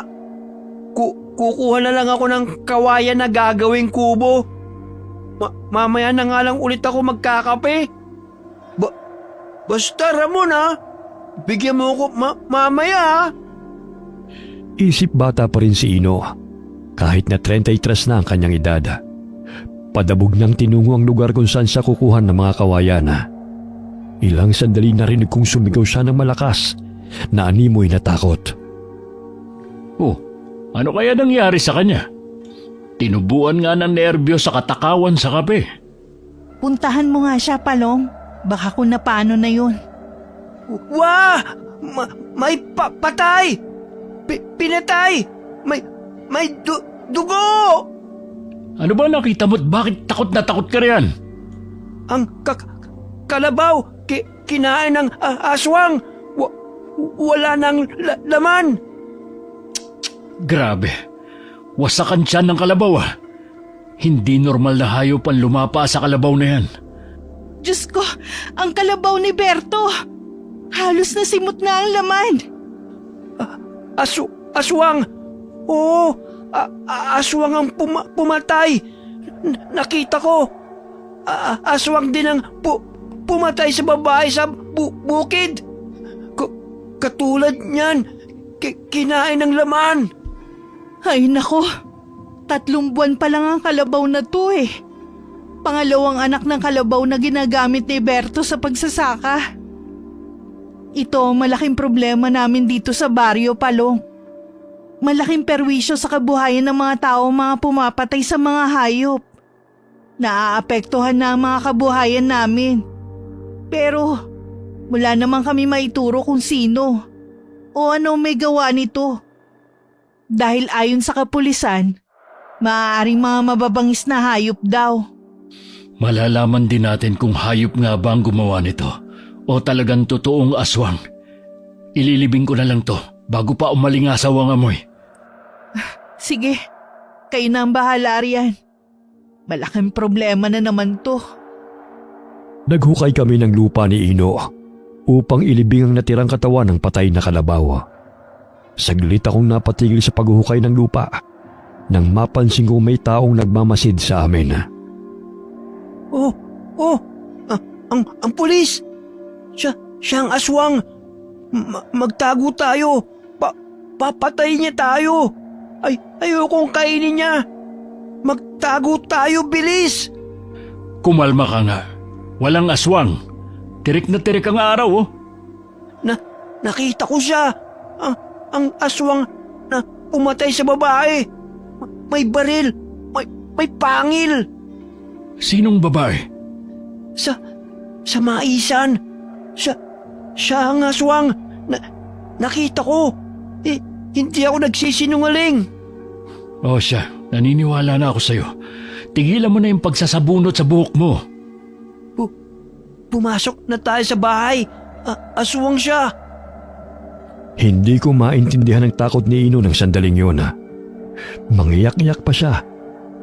Speaker 4: Kukuha na lang ako ng kawayan na gagawing kubo. Mamaya na nga lang ulit ako magkakape. Basta Ramon ha. Bigyan mo ako mamaya ha.
Speaker 3: Isip bata pa rin si Ino, kahit na 33 na ang kanyang edad. Padabog niyang tinungo ang lugar kung saan siya kukuhan ng mga kawayan. Ilang sandali narinig kong sumigaw siya ng malakas na animoy na takot.
Speaker 1: Oh, ano kaya nangyari sa kanya? Tinubuan nga ng nerbyo sa katakawan sa kape.
Speaker 5: Puntahan mo nga siya, Palong. Baka kung napaano na yun.
Speaker 4: Wah! May patay! Pinatay! May dugo!
Speaker 1: Ano ba nakita mo't bakit takot na takot ka riyan?
Speaker 4: Ang kalabaw kinain ng aswang. Wala nang laman.
Speaker 1: Grabe, wasakan siya ng kalabaw ah. Hindi normal na hayop ang lumapa sa kalabaw na yan.
Speaker 5: Diyos ko, ang kalabaw ni Berto. Halos nasimot na ang laman.
Speaker 4: Aswang! Oo, aswang ang pumatay. Nakita ko. Aswang din ang pumatay sa babae sa bukid. Katulad niyan, kinain ng laman.
Speaker 5: Ay nako, 3 buwan pa lang ang kalabaw na to eh. Pangalawang anak ng kalabaw na ginagamit ni Berto sa pagsasaka. Ito malaking problema namin dito sa baryo, Palong. Malaking perwisyo sa kabuhayan ng mga tao mga pumapatay sa mga hayop. Naaapektuhan na ang mga kabuhayan namin. Pero wala naman kami maituro kung sino o ano may gawa nito. Dahil ayon sa kapulisan, maaaring mga mababangis na hayop daw.
Speaker 1: Malalaman din natin kung hayop nga ba ang gumawa nito o talagang totoong aswang. Ililibing ko na lang to bago pa umalingasaw ang amoy.
Speaker 5: Sige, kayo na ang bahala riyan. Malaking problema na naman to.
Speaker 3: Naghukay kami ng lupa ni Ino upang ilibing ang natirang katawan ng patay na kalabaw. Saglit akong napatigil sa paghuhukay ng lupa nang mapansin kong may taong nagmamasid sa amin.
Speaker 4: Ang pulis! Siya ang aswang! Magtago tayo! Papatay niya tayo! Ayokong kainin niya! Magtago tayo, bilis!
Speaker 1: Kumalma ka nga. Walang aswang. Tirik na tirik ang araw oh.
Speaker 4: Nakita ko siya! Ang aswang na pumatay sa babae! May baril! May pangil!
Speaker 1: Sinong babae?
Speaker 4: Sa maisan! Siya ang aswang! Nakita ko! Hindi ako nagsisinungaling!
Speaker 1: O siya, naniniwala na ako sa'yo. Tigilan mo na yung pagsasabunot sa buhok mo.
Speaker 4: Pumasok na tayo sa bahay! Aswang siya!
Speaker 3: Hindi ko maintindihan ang takot ni Ino ng sandaling yun. Mangiyak-iyak pa siya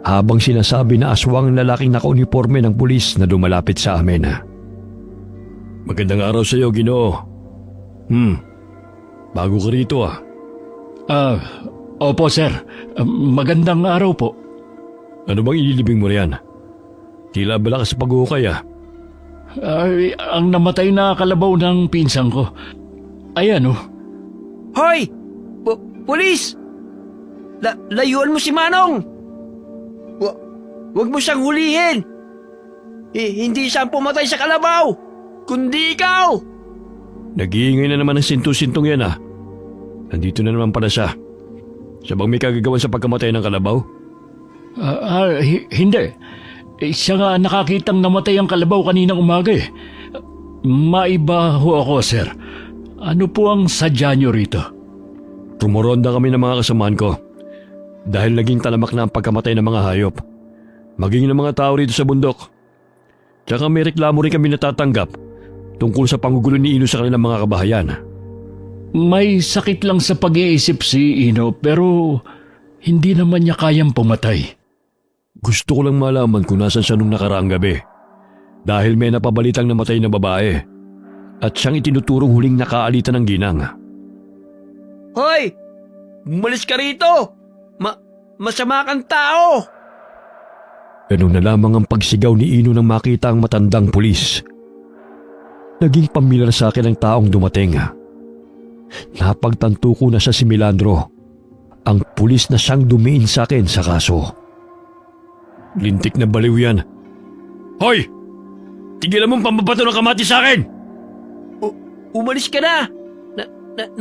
Speaker 3: habang sinasabi na aswang ang lalaking naka-uniforme ng pulis na lumalapit sa amin. Magandang araw sa iyo, Ginoo. Bago ka rito ah.
Speaker 1: Opo sir, magandang araw po.
Speaker 3: Ano bang ililibing mo riyan? Tila bala ka sa pag-uukay ah.
Speaker 1: Ang namatay na kalabaw ng pinsang ko. Ayan oh.
Speaker 4: Hoy! Pulis! Layuan mo si Manong! Huwag mo siyang hulihin! Hindi siya ang pumatay sa kalabaw, kundi ikaw!
Speaker 3: Nag-iingay na naman ang sintu-sintong yan ah. Nandito na naman pala siya. Siya bang may kagagawan sa pagkamatay ng kalabaw?
Speaker 1: Hindi. Siya nga nakakitang namatay ang kalabaw kaninang umaga eh. Maiba ho ako, sir. Ano po ang sadya niyo rito?
Speaker 3: Tumuronda kami ng mga kasamaan ko. Dahil naging talamak na ang pagkamatay ng mga hayop. Maging ng mga tao rito sa bundok. Tsaka may reklamo rin kami natatanggap tungkol sa panggugulo ni Ino sa kanilang mga kabahayan.
Speaker 1: May sakit lang sa pag-iisip si Ino pero hindi naman niya kayang pumatay.
Speaker 3: Gusto ko lang malaman kung nasan siya nung nakaraang gabi. Dahil may napabalitang namatay na babae. At siyang itinuturong huling nakaalitan ng ginang.
Speaker 4: Hoy! Umalis ka rito! Masama kang tao!
Speaker 3: Ganun na lamang ang pagsigaw ni Ino nang makita ang matandang pulis. Naging pamilyar sa akin ang taong dumating. Napagtanto ko na siya si Milandro, ang pulis na siyang dumiin sa akin sa kaso. Lintik na baliw yan. Hoy! Tigilan mong pambabato ng kamati sa akin!
Speaker 4: Umalis ka na!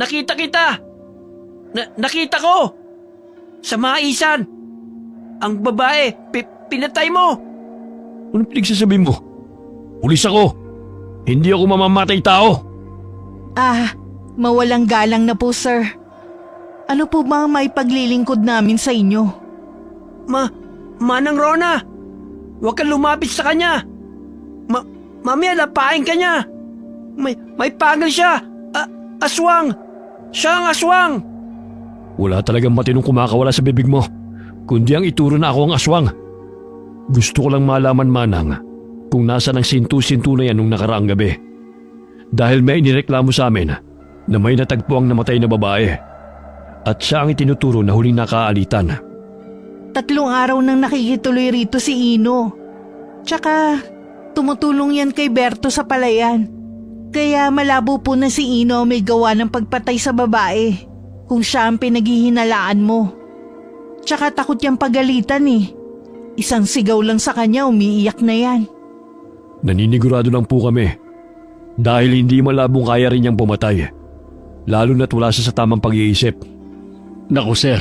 Speaker 4: Nakita kita! Nakita ko! Sa maisan! Ang babae, pinatay mo!
Speaker 3: Ano pinagsasabihin mo? Pulis ako! Hindi ako mamamatay tao!
Speaker 5: Mawalang galang na po, sir. Ano po ba ang maipaglilingkod namin sa inyo?
Speaker 4: Manang Rona! Huwag kang lumapit sa kanya! Mamaya lapain ka niya! May pagal siya! Aswang! Siya ang aswang!
Speaker 3: Wala talagang matinong kumakawala sa bibig mo, kundi ang ituro na ako ang aswang. Gusto ko lang malaman, Manang, kung nasa ng sintu-sintu na yan nung nakaraang gabi. Dahil may inireklamo sa amin na may natagpo ang namatay na babae at siya ang itinuturo na huling nakaalitan.
Speaker 5: 3 araw nang nakikituloy rito si Ino. Tsaka, tumutulong yan kay Berto sa palayan. Kaya malabo po na si Ino may gawa ng pagpatay sa babae kung siya ang pinaghihinalaan mo. Tsaka takot niyang pagalitan eh. Isang sigaw lang sa kanya, umiiyak na yan.
Speaker 3: Naninigurado lang po kami dahil hindi malabong kaya rin niyang pumatay, lalo na't wala siya sa tamang pag-iisip.
Speaker 1: Naku sir,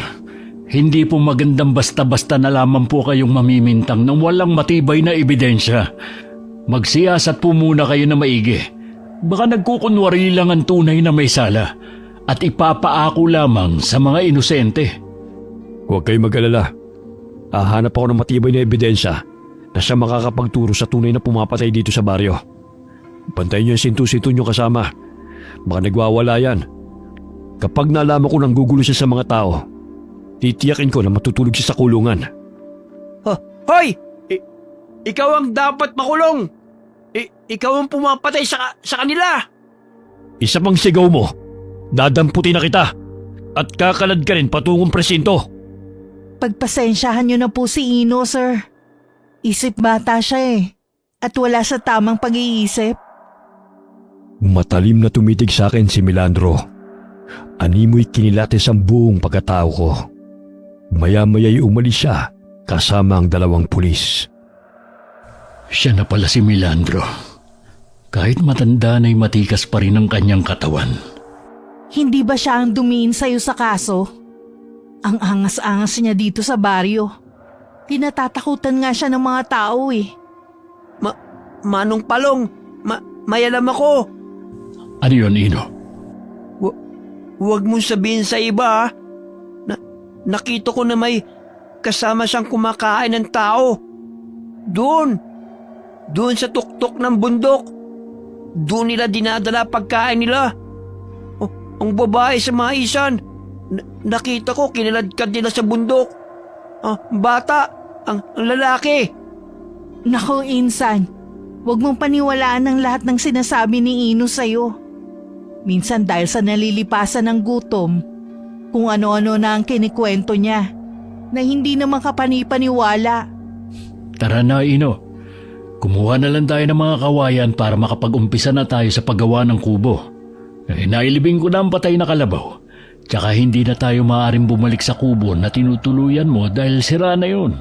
Speaker 1: hindi po magandang basta-basta na lamang po kayong mamimintang ng walang matibay na ebidensya. Magsiyasat po muna kayo na maigi. Baka nagkukunwari lang ang tunay na may sala at ipapaako lamang sa mga inosente.
Speaker 3: Huwag kayong mag-alala. Hahanap ako ng matibay na ebidensya na siya makakapagturo sa tunay na pumapatay dito sa baryo. Bantayin niyo yung sintu-sintu niyo kasama. Baka nagwawala yan. Kapag nalaman ko nang gugulo siya sa mga tao, titiyakin ko na matutulog siya sa kulungan.
Speaker 4: Hoy! Ikaw ang dapat makulong! Ikaw ang pumapatay sa kanila!
Speaker 3: Isa pang sigaw mo, dadamputin na kita at kakalad ka rin patungong presinto.
Speaker 5: Pagpasensyahan niyo na po si Ino, sir. Isip bata siya eh. At wala sa tamang pag-iisip.
Speaker 3: Matalim na tumitig sa akin si Milandro. Animoy kinilatis ang buong pagkatao ko. Maya-maya'y umalis siya kasama ang 2 pulis.
Speaker 1: Siya na pala si Milandro. Kahit matanda na'y matikas pa rin ang kanyang katawan.
Speaker 5: Hindi ba siya ang dumiin sa'yo sa kaso? Ang angas-angas niya dito sa baryo. Tinatatakutan nga siya ng mga tao eh.
Speaker 4: Manong Palong, may alam ako.
Speaker 1: Ano yun, Ino?
Speaker 4: Huwag mong sabihin sa iba, ha? Nakita ko na may kasama siyang kumakain ng tao. Doon sa tuktok ng bundok. Doon nila dinadala pagkain nila. Ang babae sa maisan, nakita ko kiniladkad nila sa bundok. Bata, ang lalaki.
Speaker 5: Nako, Insan. Huwag mong paniwalaan ang lahat ng sinasabi ni Ino sa'yo. Minsan dahil sa nalilipasan ng gutom, kung ano-ano na ang kinikwento niya, na hindi naman kapanipaniwala.
Speaker 1: Tara na, Ino. Kumuha na lang tayo ng mga kawayan para makapag-umpisa na tayo sa paggawa ng kubo. Nailibing ko na ang patay na kalabaw. Tsaka hindi na tayo maaaring bumalik sa kubo na tinutuluyan mo dahil sira na yun.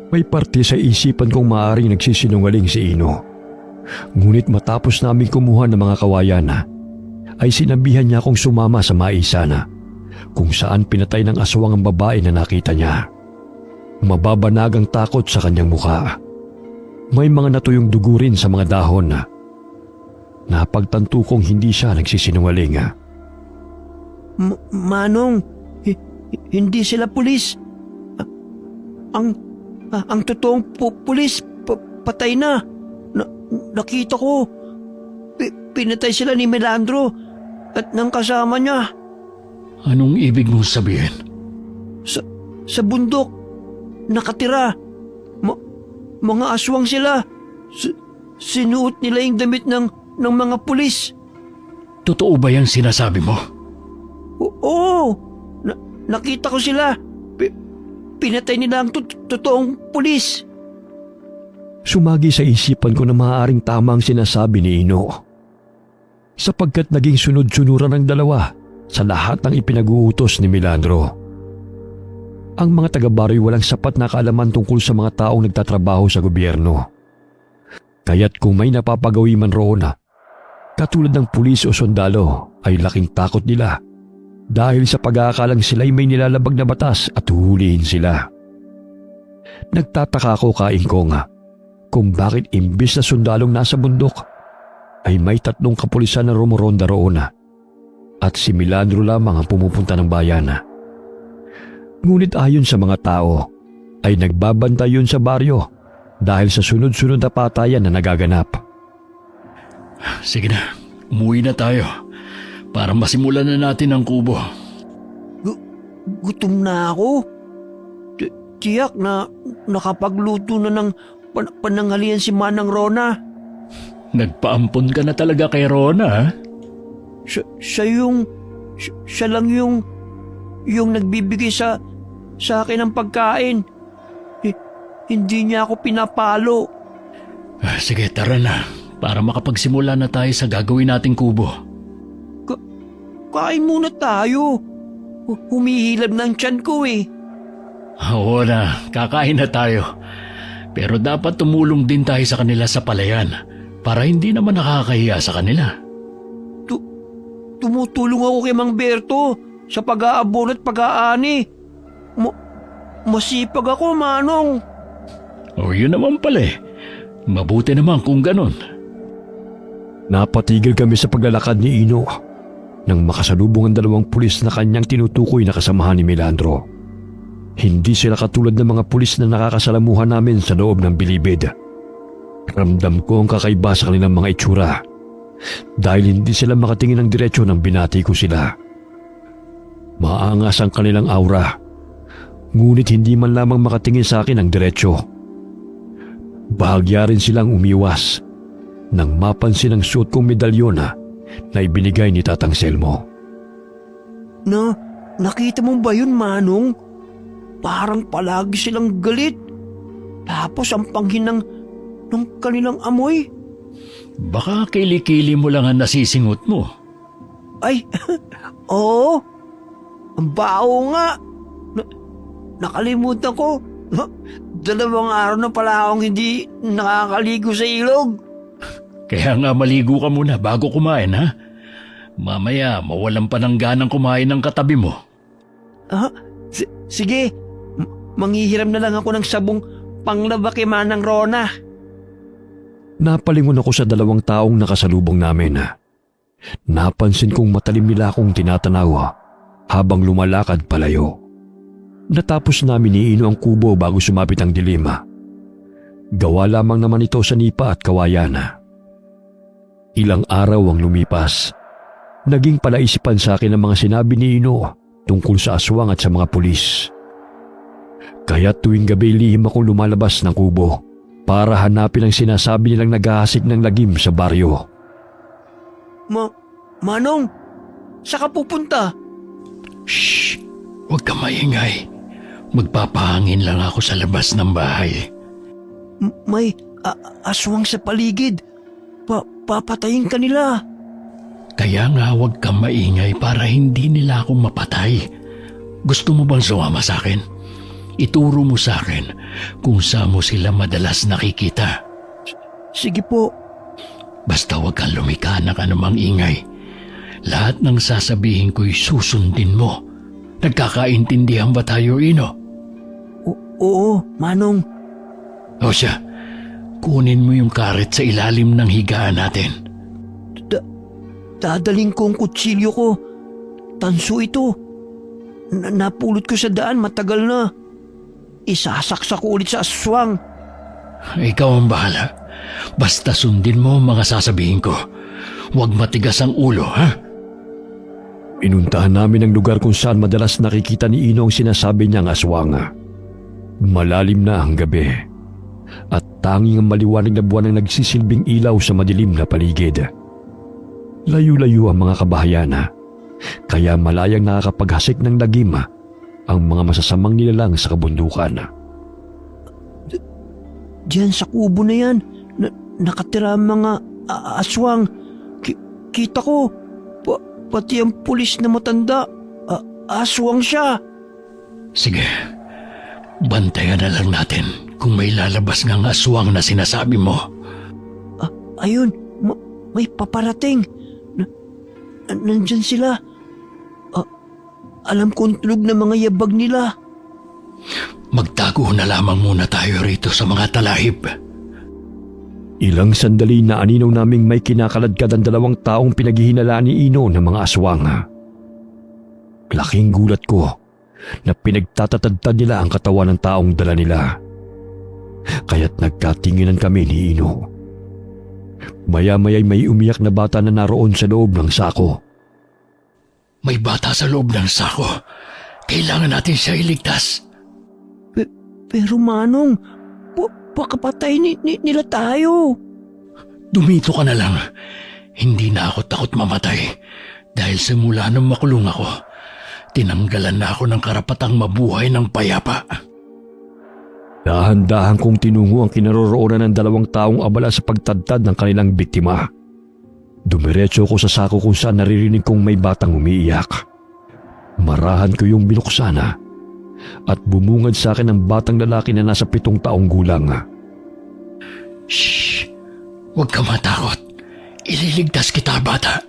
Speaker 3: May parte sa isipan kong maaaring nagsisinungaling si Ino. Ngunit matapos namin kumuha ng mga kawayan, ay sinabihan niya akong sumama sa maisana kung saan pinatay ng aswang ang babae na nakita niya. Mababanag ang takot sa kanyang mukha. May mga natuyong dugo rin sa mga dahon. Napagtanto kong hindi siya nagsisinungaling.
Speaker 4: Manong, hindi sila pulis. Ang totoong pulis patay na. Nakita ko. Pinatay sila ni Melandro at ng kasama niya.
Speaker 1: Anong ibig mong sabihin?
Speaker 4: Sa bundok, nakatira. Mga aswang sila. Sinuot nila yung damit ng mga pulis.
Speaker 1: Totoo ba yung sinasabi mo?
Speaker 4: Oo. Nakita ko sila. Pinatay nila ang totoong pulis.
Speaker 3: Sumagi sa isipan ko na maaaring tama ang sinasabi ni Ino. Sapagkat naging sunod-sunuran ang dalawa sa lahat ng ipinag-uutos ni Melandro. Ang mga taga-baryo walang sapat na kaalaman tungkol sa mga taong nagtatrabaho sa gobyerno. Kaya't kung may napapagawi man roon, katulad ng pulis o sundalo, ay laking takot nila dahil sa pag-aakalang sila'y may nilalabag na batas at huhulihin sila. Nagtataka ako kaingkong kung bakit imbis na sundalong nasa bundok ay may 3 kapulisan na rumoronda roon at si Melandro lamang ang pumupunta ng bayan. Ngunit ayon sa mga tao ay nagbabantay yun sa baryo dahil sa sunod-sunod na patayan na nagaganap.
Speaker 1: Sige na, umuwi na tayo para masimulan na natin ang kubo.
Speaker 4: Gutom na ako. Tiyak na nakapagluto na ng pananghalian si Manang Rona.
Speaker 1: Nagpaampon ka na talaga kay Rona, ha?
Speaker 4: Siya lang yung nagbibigay sa akin ng pagkain. Hindi niya ako pinapalo.
Speaker 1: Sige, tara na para makapagsimula na tayo sa gagawin nating kubo.
Speaker 4: Kain muna tayo. Humihilab ng tiyan ko eh.
Speaker 1: Oo na, kakain na tayo. Pero dapat tumulong din tayo sa kanila sa palayan para hindi naman nakakahiya sa kanila.
Speaker 4: Tumutulong ako kay Mang Berto sa pag-aabon at pag-aani. Masipag ako, Manong.
Speaker 1: O yun naman pala eh. Mabuti naman kung ganon.
Speaker 3: Napatigil kami sa paglalakad ni Ino nang makasalubong ang 2 pulis na kanyang tinutukoy na kasamahan ni Melandro. Hindi sila katulad ng mga pulis na nakakasalamuhan namin sa loob ng bilibid. Ramdam ko ang kakaiba sa kanilang mga itsura dahil hindi sila makatingin ng diretsyo nang binati ko sila. Maangas ang kanilang aura, ngunit hindi man lamang makatingin sa akin ng diretsyo. Bahagya rin silang umiwas nang mapansin ang suot kong medalyon na ibinigay ni Tatang Selmo.
Speaker 4: Nakita mo ba yun, Manong? Parang palagi silang galit. Tapos ang panghin ng kanilang amoy.
Speaker 1: Baka kilikili mo lang ang nasisingot mo.
Speaker 4: Ay, oo. Ang baho nga. Nakalimutan ko. 2 araw na pala akong hindi nakakaligo sa ilog.
Speaker 1: Kaya nga maligo ka muna bago kumain, ha? Mamaya mawalan pa ng ganang kumain ng katabi mo.
Speaker 4: Sige, manghihiram na lang ako ng sabong panglaba kay Manang Rona.
Speaker 3: Napalingon ako sa 2 taong nakasalubong namin. Napansin kong matalim nila akong tinatanaw habang lumalakad palayo. Natapos namin ni Ino ang kubo bago sumapit ang dilim. Gawa lamang naman ito sa nipa at kawayan. Ilang araw ang lumipas. Naging palaisipan sa akin ang mga sinabi ni Ino tungkol sa aswang at sa mga pulis. Kaya tuwing gabi lihim akong lumalabas ng kubo para hanapin ang sinasabi nilang naghahasik ng lagim sa baryo.
Speaker 4: Manong, saan ka pupunta?
Speaker 1: Shh! Huwag ka maingay. Magpapahangin lang ako sa labas ng bahay.
Speaker 4: May aswang sa paligid. Papatayin ka nila.
Speaker 1: Kaya nga huwag kang maingay para hindi nila ako mapatay. Gusto mo bang sumama sa akin? Ituro mo sa akin kung saan mo sila madalas nakikita.
Speaker 4: Sige po.
Speaker 1: Basta huwag kang lumika ng anumang ingay. Lahat ng sasabihin ko'y susundin mo. Nagkakaintindihan ba tayo, Ino?
Speaker 4: Oo, Manong.
Speaker 1: O siya, kunin mo yung karet sa ilalim ng higaan natin.
Speaker 4: Dadaling ko ang kutsilyo ko. Tanso ito. Napulot ko sa daan matagal na. Isasaksak ko ulit sa aswang.
Speaker 1: Ikaw ang bahala. Basta sundin mo ang mga sasabihin ko. Huwag matigas ang ulo, ha?
Speaker 3: Inuntahan namin ang lugar kung saan madalas nakikita ni Ino ang sinasabi niyang aswang. Malalim na ang gabi at tanging ang maliwanag na buwan ang nagsisilbing ilaw sa madilim na paligid. Layo-layo ang mga kabahayan, kaya malayang nakakapaghasik ng lagim ang mga masasamang nilalang sa kabundukan.
Speaker 4: Diyan sa kubo na yan, nakatira ang mga aswang. Kita ko, pati ang pulis na matanda, aswang siya.
Speaker 1: Sige, bantayan na lang natin kung may lalabas ngang aswang na sinasabi mo.
Speaker 4: Ayun, may paparating. Nandyan sila. Alam kong tulog na mga yabag nila.
Speaker 1: Magtago na lamang muna tayo rito sa mga talahib.
Speaker 3: Ilang sandali na aninaw naming may kinakaladkad ang 2 taong pinaghihinalaan ni Ino ng mga aswang. Laking gulat ko na pinagtatatadtad nila ang katawan ng taong dala nila. Kaya't nagkatinginan kami ni Ino. Maya-maya'y may umiyak na bata na naroon sa loob ng sako.
Speaker 1: May bata sa loob ng sako. Kailangan natin siya iligtas.
Speaker 4: Pero Manong, pakapatay nila tayo.
Speaker 1: Dumito ka na lang. Hindi na ako takot mamatay. Dahil simula nung makulong ako, tinanggalan na ako ng karapatang mabuhay ng payapa.
Speaker 3: Dahan-dahan kong tinungo ang kinaroroonan ng 2 taong abala sa pagtadtad ng kanilang biktima. Dumiretso ko sa sako kung saan naririnig kong may batang umiiyak. Marahan ko yung binuksan at bumungad sa akin ang batang lalaki na nasa 7 taong gulang.
Speaker 1: Shh! Huwag ka matakot. Ililigtas kita, bata.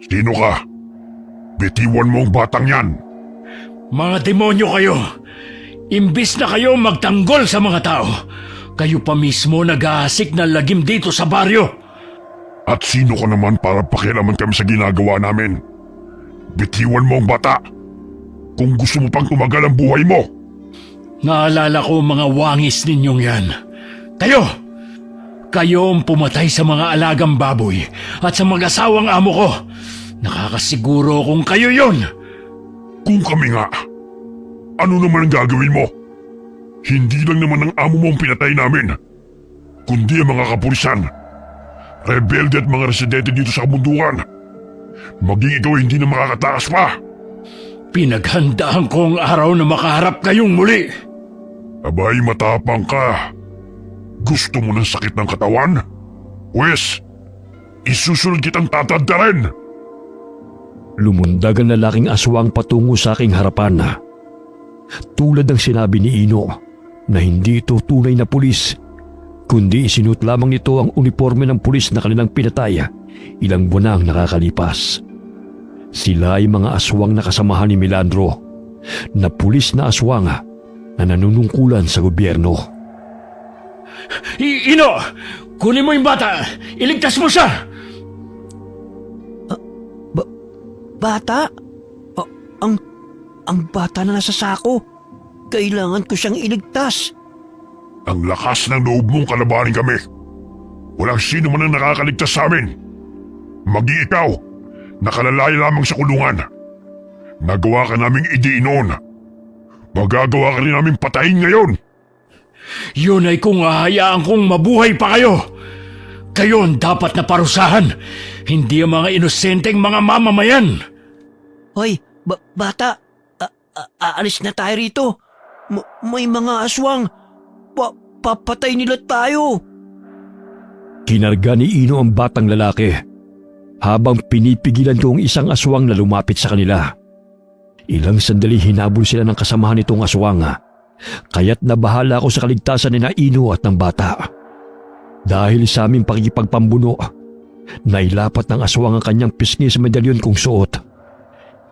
Speaker 2: Sino ka? Bitiwan mo ang batang yan.
Speaker 1: Mga demonyo kayo! Imbis na kayo magtanggol sa mga tao, kayo pa mismo nag-aasik ng lagim dito sa baryo.
Speaker 2: At sino ka naman para pakialaman kami sa ginagawa namin? Bitiwan mo ang bata. Kung gusto mo pang tumagal ang buhay mo.
Speaker 1: Naalala ko mga wangis ninyong yan. Kayo ang pumatay sa mga alagang baboy at sa mag-asawang amo ko. Nakakasiguro kung kayo yon.
Speaker 2: Kung kami nga, ano naman ang gagawin mo? Hindi lang naman ang amo mo ang pinatay namin, kundi ang mga kapulisan, rebelde at mga residente dito sa kabundukan. Maging ikaw hindi na makakatakas pa.
Speaker 1: Pinaghandaan ko ang araw na makaharap kayong muli.
Speaker 2: Abay, matapang ka. Gusto mo ng sakit ng katawan? Wes, isusunod kitang tatadda rin.
Speaker 3: Lumundag ang lalaking aswang patungo sa aking harapan. Tulad ng sinabi ni Ino na hindi ito tunay na pulis, kundi isinuot lamang nito ang uniforme ng pulis na kanilang pinatay ilang buwan na ang nakakalipas. Sila ay mga aswang na kasamahan ni Melandro, na pulis na aswang na nanunungkulan sa gobyerno.
Speaker 1: Ino! Kunin mo yung bata! Iligtas mo siya!
Speaker 4: Bata? Ang bata na nasa sako. Kailangan ko siyang iligtas.
Speaker 2: Ang lakas ng loob mong kalabanin kami. Walang sino man ang nakakaligtas sa amin. Maging ikaw, nakalalaya lamang sa kulungan. Nagawa ka naming idiin noon. Magagawa ka rin namin patayin ngayon.
Speaker 1: Yun ay kung hahayaan kong mabuhay pa kayo. Kayo ang dapat na parusahan, hindi ang mga inosenteng mga mamamayan.
Speaker 4: Hoy, bata, aalis na tayo rito. May mga aswang. Papatay nila tayo.
Speaker 3: Kinarga ni Ino ang batang lalaki habang pinipigilan ko ang isang aswang na lumapit sa kanila. Ilang sandali hinabol sila ng kasamahan nitong aswang, kaya't nabahala ako sa kaligtasan ni Ino at ng bata. Dahil sa aming pakikipagpambuno, nailapat ng aswang ang kanyang pisngi sa medalyon kong suot.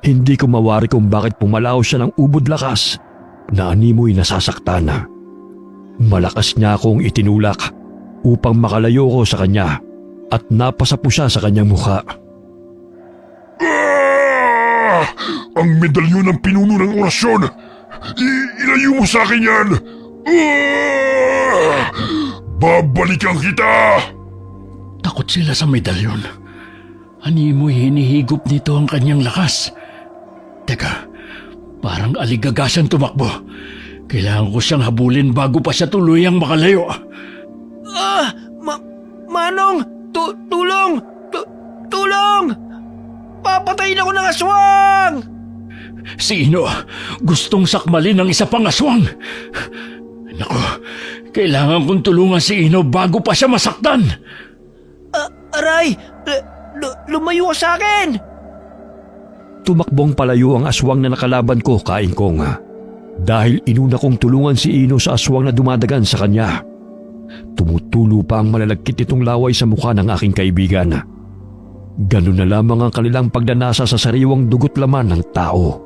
Speaker 3: Hindi ko mawari kung bakit pumalaw siya ng ubod lakas na animoy nasasaktan. Malakas niya akong itinulak upang makalayo ko sa kanya at napasa po siya sa kanyang mukha.
Speaker 2: Ang medalyon ng pinuno ng orasyon! Ilayo mo sa akin yan! Babalikan kita!
Speaker 1: Takot sila sa medalyon. Animoy hinihigop nito ang kanyang lakas. Teka, parang aligaga siyang tumakbo. Kailangan ko siyang habulin bago pa siya tuluyang makalayo.
Speaker 4: Manong! Tulong! Tulong! Papatayin ako ng aswang!
Speaker 1: Si Ino, gustong sakmalin ng isa pang aswang. Naku, kailangan kong tulungan si Ino bago pa siya masaktan.
Speaker 4: Aray! Lumayo ka sa akin!
Speaker 3: Tumakbong palayo ang aswang na nakalaban ko, Kaingkong. Dahil inuna kong tulungan si Ino sa aswang na dumadagan sa kanya. Tumutulo pa ang malalagkit nitong laway sa mukha ng aking kaibigan. Ganun na lamang ang kanilang pagdanasa sa sariwang dugot laman ng tao.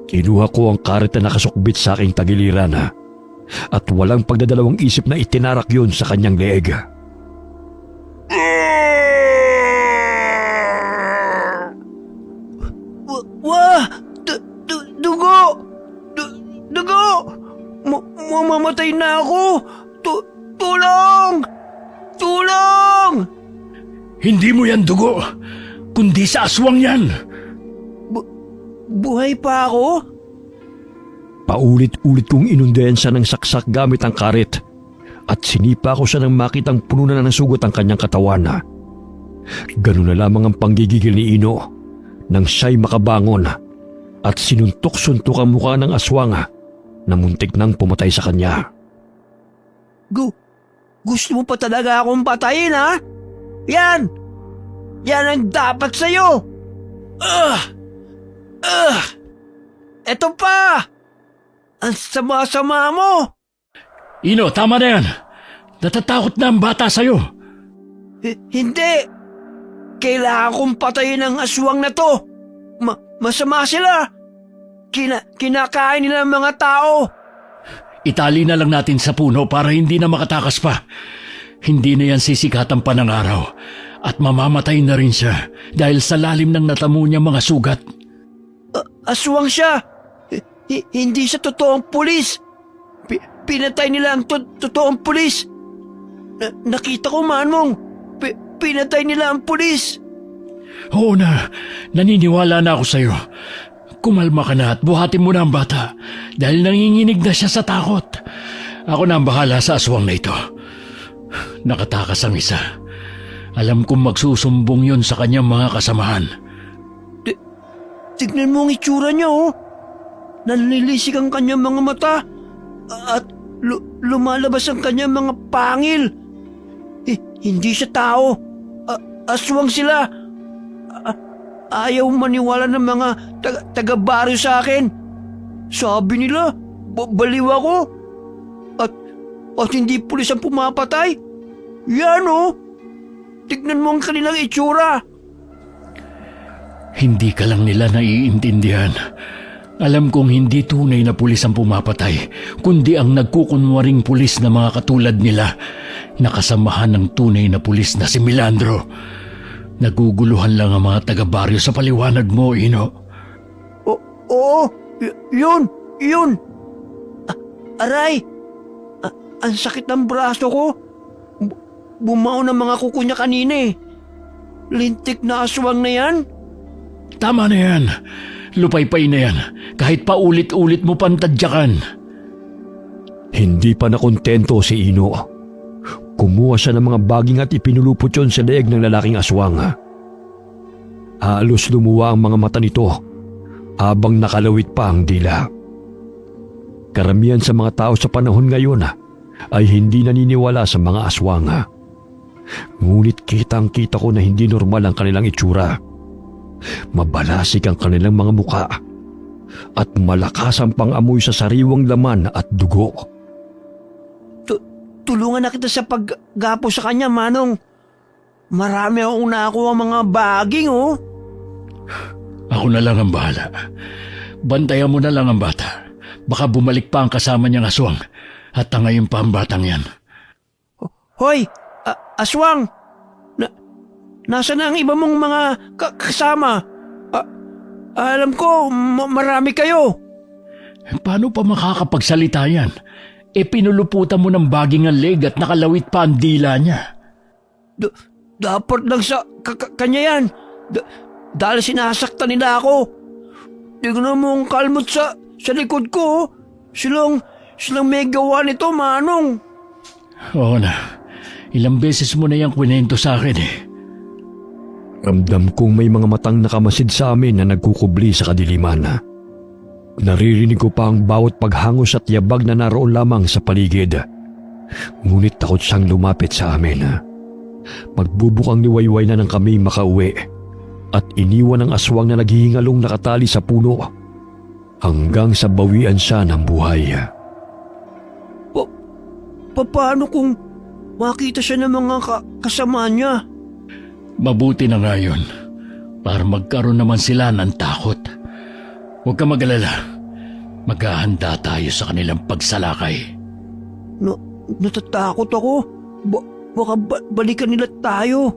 Speaker 3: Kinuha ko ang karet na nakasukbit sa aking tagiliran at walang pagdadalawang isip na itinarak yun sa kanyang leeg.
Speaker 4: Dugo! Dugo! Mamamatay na ako! Tulong! Tulong!
Speaker 1: Hindi mo yan dugo, kundi sa aswang yan.
Speaker 4: Buhay pa ako?
Speaker 3: Paulit-ulit kong inundayan siya ng saksak gamit ang karet at sinipa ko siya nang makitang puno na ng sugat ang kanyang katawan. Ganun na lamang ang panggigigil ni Ino nang siya'y makabangon at sinuntok-suntok ang mukha ng aswang na muntik nang pumatay sa kanya.
Speaker 4: Gusto mo pa talaga akong patayin, ha? Yan! Yan ang dapat sa'yo! Eto pa! Ang sama-sama mo!
Speaker 1: Ino, tama na yan. Natatakot na ang bata sa'yo.
Speaker 4: Hindi! Kailangan kong patayin ang aswang na to! Masama sila! Kinakain nila ang mga tao!
Speaker 1: Itali na lang natin sa puno para hindi na makatakas pa. Hindi na yan sisikatan pa ng araw at mamamatay na rin siya dahil sa lalim ng natamo niya mga sugat.
Speaker 4: Aswang siya! Hindi siya totoong pulis! Pinatay nila ang totoong pulis! Nakita ko, Manong! Pinatay nila ang pulis!
Speaker 1: Oo na, naniniwala na ako sa'yo. Kumalma ka na at buhatin mo na ang bata dahil nanginginig na siya sa takot. Ako na ang bahala sa aswang na ito. Nakatakas ang isa. Alam kong magsusumbong yon sa kanyang mga kasamahan.
Speaker 4: Tignan mo ang itsura niya, oh. Nanlilisik ang kanyang mga mata at lumalabas ang kanyang mga pangil. Hindi siya tao. Aswang sila. Ayaw maniwala ng mga taga-baryo sa akin. Sabi nila, baliw ako. At hindi pulis ang pumapatay. Yan, oh. Tignan mo ang kanilang itsura.
Speaker 1: Hindi ka lang nila naiintindihan. Alam kong hindi tunay na pulis ang pumapatay, kundi ang nagkukunwaring pulis na mga katulad nila, nakasamahan ng tunay na pulis na si Milandro. Naguguluhan lang ang mga taga-baryo sa paliwanag mo, Ino.
Speaker 4: Oo, yun. Aray, ang sakit ng braso ko. Bumao ng mga kuko niya kanina eh. Lintik na aswang na yan.
Speaker 1: Tama na yan. Lupaypay na yan, kahit pa ulit-ulit mo pantadyakan.
Speaker 3: Hindi pa nakontento si Ino. Kumuha siya ng mga baging at ipinulupot yon sa leeg ng lalaking aswang. Halos lumuwa ang mga mata nito habang nakalawit pa ang dila. Karamihan sa mga tao sa panahon ngayon ay hindi naniniwala sa mga aswang. Ngunit kitang-kita ko na hindi normal ang kanilang itsura. Mabalasik ang kanilang mga muka at malakas ang pang-amoy sa sariwang laman at dugo.
Speaker 4: Tulungan na kita sa paggapo sa kanya, Manong. Marami akong nakuha mga baging, oh.
Speaker 1: Ako na lang ang bahala. Bantayan mo na lang ang bata. Baka bumalik pa ang kasama niyang aswang at tangayin pa ang batang yan.
Speaker 4: Hoy, aswang! Nasaan na ang iba mong mga kasama? Alam ko, marami kayo.
Speaker 1: Paano pa makakapagsalita yan? Pinuluputan mo ng baging ang leg at nakalawit pa ang dila niya.
Speaker 4: Dapat lang sa kanya yan. Dahil sinasaktan nila ako. Tignan mo ang kalmot sa likod ko. Silang may gawa nito, Manong.
Speaker 1: Oo na. Ilang beses mo na yung kwento sa akin eh.
Speaker 3: Ramdam kong may mga matang nakamasid sa amin na nagkukubli sa kadiliman. Naririnig ko pa ang bawat paghangos at yabag na naroon lamang sa paligid. Ngunit takot siyang lumapit sa amin. Magbubukang niwayway na ng kami makauwi at iniwan ang aswang na naghihingalong nakatali sa puno hanggang sa bawian siya ng buhay.
Speaker 4: Paano kung makita siya ng mga kasama niya?
Speaker 1: Mabuti na nga yun para magkaroon naman sila ng takot. Huwag ka mag-alala. Maghahanda tayo sa kanilang pagsalakay.
Speaker 4: Natatakot ako. Baka balikan nila tayo.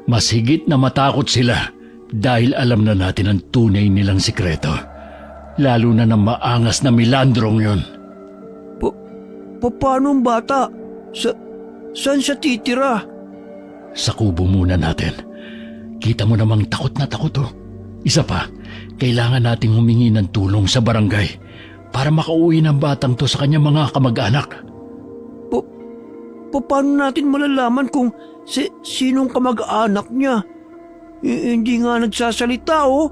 Speaker 1: Mas higit na matakot sila dahil alam na natin ang tunay nilang sikreto. Lalo na ng maangas na milandrong yun.
Speaker 4: Paano ang bata? Saan siya titira?
Speaker 1: Sa kubo muna natin. Kita mo namang takot na takot oh. Isa pa, kailangan nating humingi ng tulong sa barangay para makauwi ng batang to sa kanyang mga kamag-anak.
Speaker 4: Paano natin malalaman kung sinong kamag-anak niya? Hindi nga nagsasalita, oh.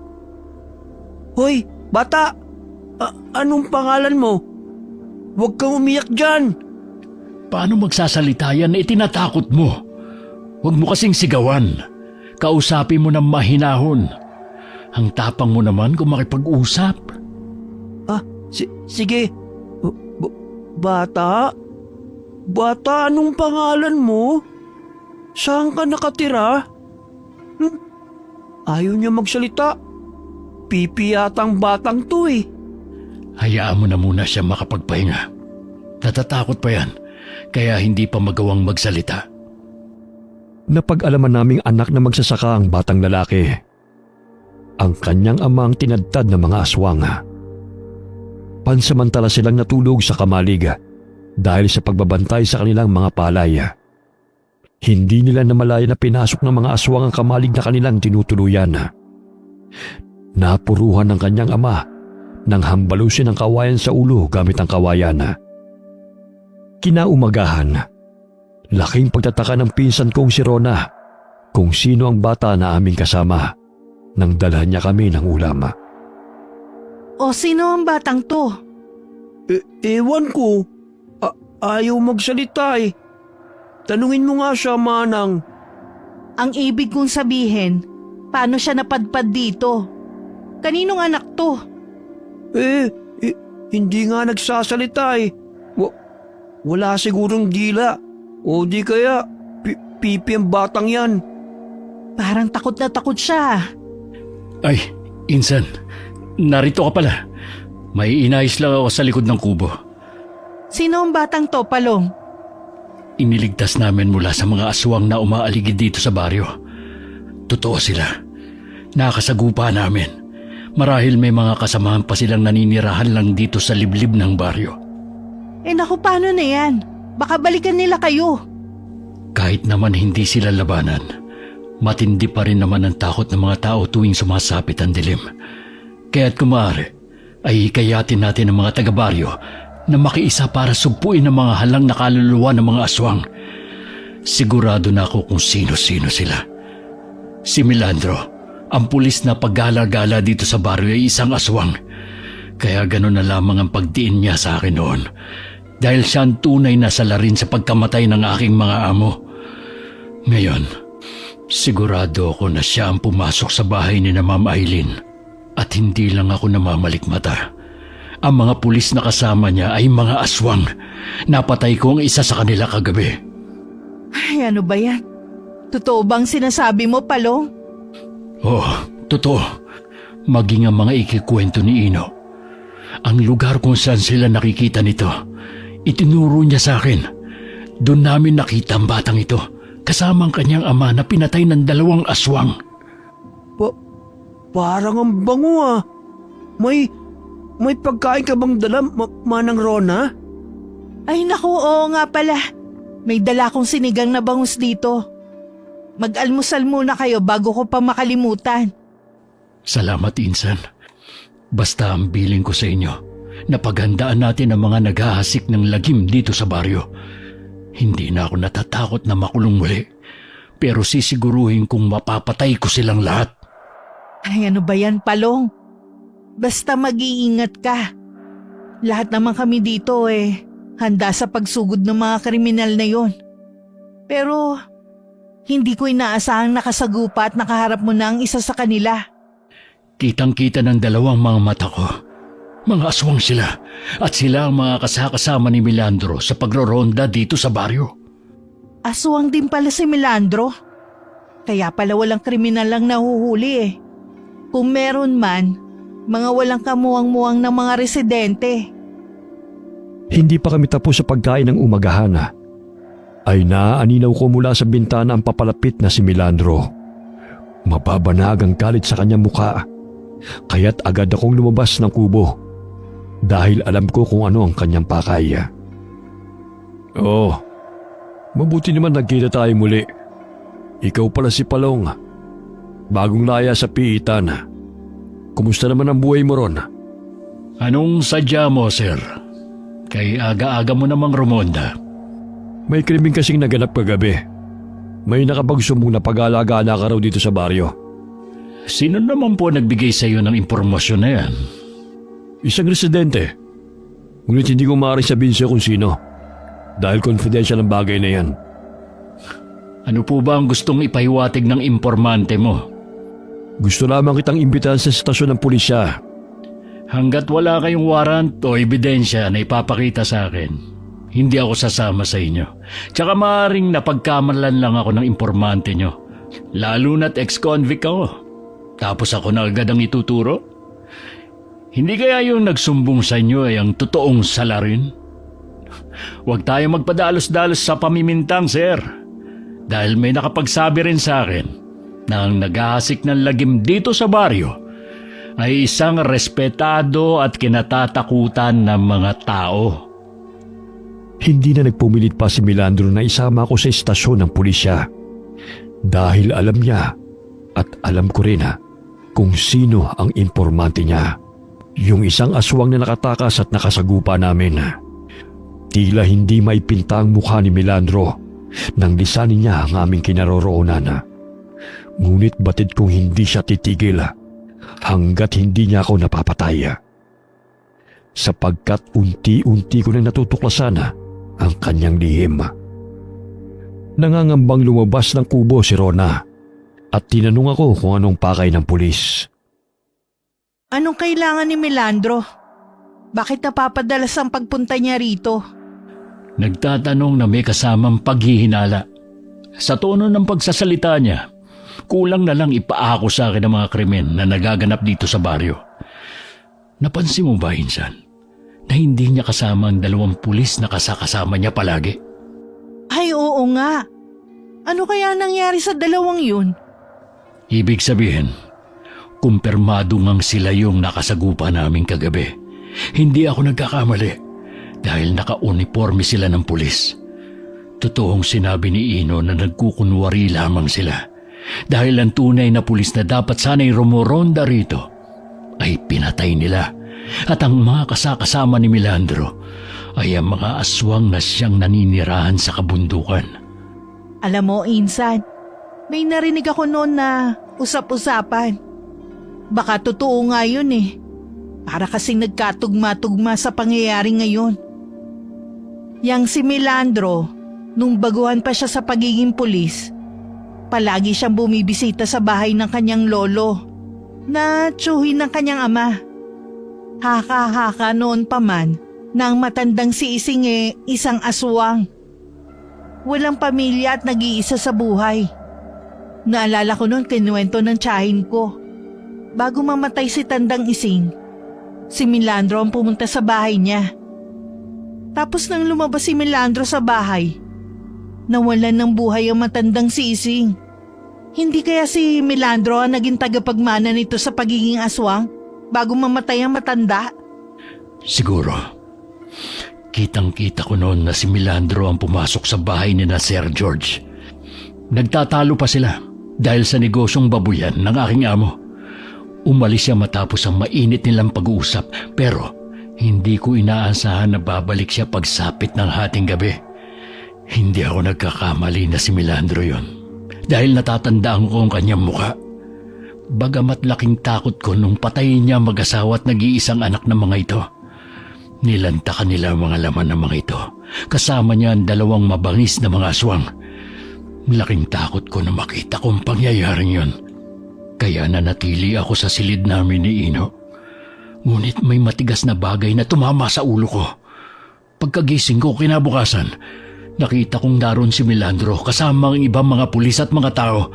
Speaker 4: Hoy, bata! Anong pangalan mo? Huwag kang umiyak dyan!
Speaker 1: Paano magsasalita yan na itinatakot mo? Huwag mo kasing sigawan. Kausapin mo ng mahinahon. Ang tapang mo naman kung makipag-usap.
Speaker 4: Sige. Bata? Bata, anong pangalan mo? Saan ka nakatira? Ayaw niya magsalita. Pipi yatang batang to eh.
Speaker 1: Hayaan mo na muna siya makapagpahinga. Natatakot pa yan, kaya hindi pa magawang magsalita.
Speaker 3: Napag-alaman naming anak na magsasaka ang batang lalaki. Ang kanyang amang tinadtad ng mga aswang. Pansamantala silang natulog sa kamalig dahil sa pagbabantay sa kanilang mga palay. Hindi nila namalaya na pinasok ng mga aswang ang kamalig na kanilang tinutuluyan. Napuruhan ng kanyang ama nang hambalusin ang kawayan sa ulo gamit ang kawayan. Kinaumagahan, laking pagtataka ng pinsan kong si Rona kung sino ang bata na aming kasama nang dalhan niya kami ng ulam.
Speaker 5: O sino ang batang to?
Speaker 4: Ewan ko. Ayaw magsalita eh. Tanungin mo nga siya, Manang.
Speaker 5: Ang ibig kong sabihin, paano siya napadpad dito? Kaninong anak to?
Speaker 4: Hindi nga nagsasalita eh. Wala sigurong dila. O di kaya, pipi ang batang yan.
Speaker 5: Parang takot na takot siya.
Speaker 1: Ay, Insan, narito ka pala. May inayos lang ako sa likod ng kubo.
Speaker 5: Sino ang batang to, Palong?
Speaker 1: Iniligtas namin mula sa mga aswang na umaaligid dito sa baryo. Totoo sila. Nakasagupa namin. Marahil may mga kasamahan pa silang naninirahan lang dito sa liblib ng baryo.
Speaker 5: Naku, paano na yan? Baka balikan nila kayo.
Speaker 1: Kahit naman hindi sila labanan, matindi pa rin naman ang takot ng mga tao tuwing sumasapit ang dilim. Kaya't kumari, ay hikayatin natin ang mga taga-baryo na makiisa para sugpuin ang mga halang na kaluluwa ng mga aswang. Sigurado na ako kung sino-sino sila. Si Milandro, ang pulis na paggala-gala dito sa baryo ay isang aswang. Kaya gano'n na lamang ang pagdiin niya sa akin noon. Dahil siya ang tunay na salarin sa pagkamatay ng aking mga amo. Ngayon, sigurado ako na siya ang pumasok sa bahay ni na Ma'am Eileen. At hindi lang ako namamalikmata. Ang mga pulis na kasama niya ay mga aswang. Napatay ko ang isa sa kanila kagabi.
Speaker 5: Ay, ano ba yan? Totoo bang sinasabi mo, Palong?
Speaker 1: Oo, totoo. Maging ang mga ikikwento ni Ino. Ang lugar kung saan sila nakikita nito, itinuro niya sa akin. Doon namin nakita ang batang ito, kasama ang kanyang ama na pinatay ng 2 aswang.
Speaker 4: Parang ang bango ah. May pagkain ka bang dala, Manang Rona?
Speaker 5: Ay naku, oo nga pala. May dala kong sinigang na bangus dito. Mag-almusal muna kayo bago ko pa makalimutan.
Speaker 1: Salamat, Insan. Basta ang biling ko sa inyo, napaghandaan natin ang mga naghahasik ng lagim dito sa baryo. Hindi na ako natatakot na makulong muli, pero sisiguruhin kong mapapatay ko silang lahat.
Speaker 5: Ay, ano ba yan, Palong? Basta mag-iingat ka. Lahat naman kami dito handa sa pagsugod ng mga kriminal na yon. Pero hindi ko inaasahang nakasagupa at nakaharap mo na ang isa sa kanila.
Speaker 1: Kitang-kita ng 2 mga mata ko. Mga aswang sila at sila ang mga kasakasama ni Milandro sa pagroronda dito sa baryo.
Speaker 5: Aswang din pala si Milandro. Kaya pala walang kriminal lang nahuhuli. Kung meron man, mga walang kamuwang-muwang ng mga residente.
Speaker 3: Hindi pa kami tapos sa pagkain ng umagahan ay naaaninaw ko mula sa bintana ang papalapit na si Milandro. Mababanag ang galit sa kanyang mukha, kaya't agad akong lumabas ng kubo dahil alam ko kung ano ang kanyang pakay. Mabuti naman nagkita tayo muli. Ikaw pala si Palong, bagong laya sa piitan. Kumusta naman ang buhay mo ron?
Speaker 1: Anong sadya mo, sir? Kay aga-aga mo namang rumonda.
Speaker 3: May krimeng kasing naganap kagabi. May nakapagsumbong na pag-alaga-ala ka raw dito sa baryo.
Speaker 1: Sino naman po nagbigay sa iyo ng impormasyon na yan?
Speaker 3: Isang residente. Ngunit hindi ko maaaring sabihin siya kung sino. Dahil confidential ang bagay na yan.
Speaker 1: Ano po ba ang gustong ipahiwatig ng impormante mo?
Speaker 3: Gusto lamang kitang imbitahan sa estasyon ng pulisya.
Speaker 1: Hanggat wala kayong warrant o ebidensya na ipapakita sa akin, hindi ako sasama sa inyo. Tsaka maaaring napagkamalan lang ako ng impormante nyo. Lalo na't ex-convict ako. Tapos ako na agad ang ituturo? Hindi kaya yung nagsumbong sa inyo ay ang totoong salarin? Huwag tayo magpadalos-dalos sa pamimintang, sir. Dahil may nakapagsabi rin sa akin na ang naghahasik ng lagim dito sa baryo ay isang respetado at kinatatakutan ng mga tao.
Speaker 3: Hindi na nagpumilit pa si Milandro na isama ako sa estasyon ng pulisya. Dahil alam niya at alam ko rin kung sino ang impormante niya. Yung isang aswang na nakatakas at nakasagupa namin. Tila hindi maipinta ang mukha ni Milandro nang lisanin niya ang aming kinaroroonan. Ngunit batid kong hindi siya titigil hanggat hindi niya ako napapatay. Sapagkat unti-unti ko na natutuklasan ang kanyang lihim. Nangangambang lumabas ng kubo si Rona at tinanong ako kung anong pakay ng pulis.
Speaker 5: Anong kailangan ni Milandro? Bakit napapadalas ang pagpunta niya rito?
Speaker 1: Nagtatanong na may kasamang paghihinala. Sa tono ng pagsasalita niya, kulang na lang ipaako sa akin ang mga krimen na nagaganap dito sa baryo. Napansin mo ba, Insan, na hindi niya kasama ang 2 pulis na kasama niya palagi?
Speaker 5: Ay, oo nga. Ano kaya nangyari sa 2 yun?
Speaker 1: Ibig sabihin, kumpirmado ngang sila yung nakasagupa namin kagabi. Hindi ako nagkakamali dahil naka-uniforme sila ng pulis. Totoong sinabi ni Ino na nagkukunwari lamang sila dahil ang tunay na pulis na dapat sana'y rumoronda rito ay pinatay nila. At ang mga kasakasama ni Milandro ay ang mga aswang na siyang naninirahan sa kabundukan.
Speaker 5: Alam mo, Insan, may narinig ako noon na usap-usapan. Baka totoo nga yun eh. Para kasing nagkatugma-tugma sa pangyayari ngayon. Yang si Milandro, nung baguhan pa siya sa pagiging pulis, palagi siyang bumibisita sa bahay ng kanyang lolo na tsuhin ng kanyang ama. Haka-haka noon pa man na ang matandang si Ising isang aswang. Walang pamilya at nag-iisa sa buhay. Naalala ko noon kinuwento ng tiyahin ko. Bago mamatay si Tandang Ising, si Milandro ang pumunta sa bahay niya. Tapos nang lumabas si Milandro sa bahay, nawalan ng buhay ang matandang si Ising. Hindi kaya si Milandro ang naging tagapagmana nito sa pagiging aswang bago mamatay ang matanda?
Speaker 1: Siguro. Kitang-kita ko noon na si Milandro ang pumasok sa bahay ni na Sir George. Nagtatalo pa sila dahil sa negosyong babuyan ng aking amo. Umalis siya matapos ang mainit nilang pag-uusap pero hindi ko inaasahan na babalik siya pagsapit ng hating gabi. Hindi ako nagkakamali na si Milandro yon dahil natatandaan ko ang kanyang muka. Bagamat laking takot ko nung patayin niya mag-asawa at nag-iisang anak ng mga ito. Nilantakan nila ang mga laman ng mga ito. Kasama niya ang 2 mabangis na mga aswang. Laking takot ko na makita kong pangyayaring yon. Kaya nanatili ako sa silid namin ni Ino. Ngunit may matigas na bagay na tumama sa ulo ko. Pagkagising ko kinabukasan, nakita kong naroon si Milandro kasama ang ibang mga pulis at mga tao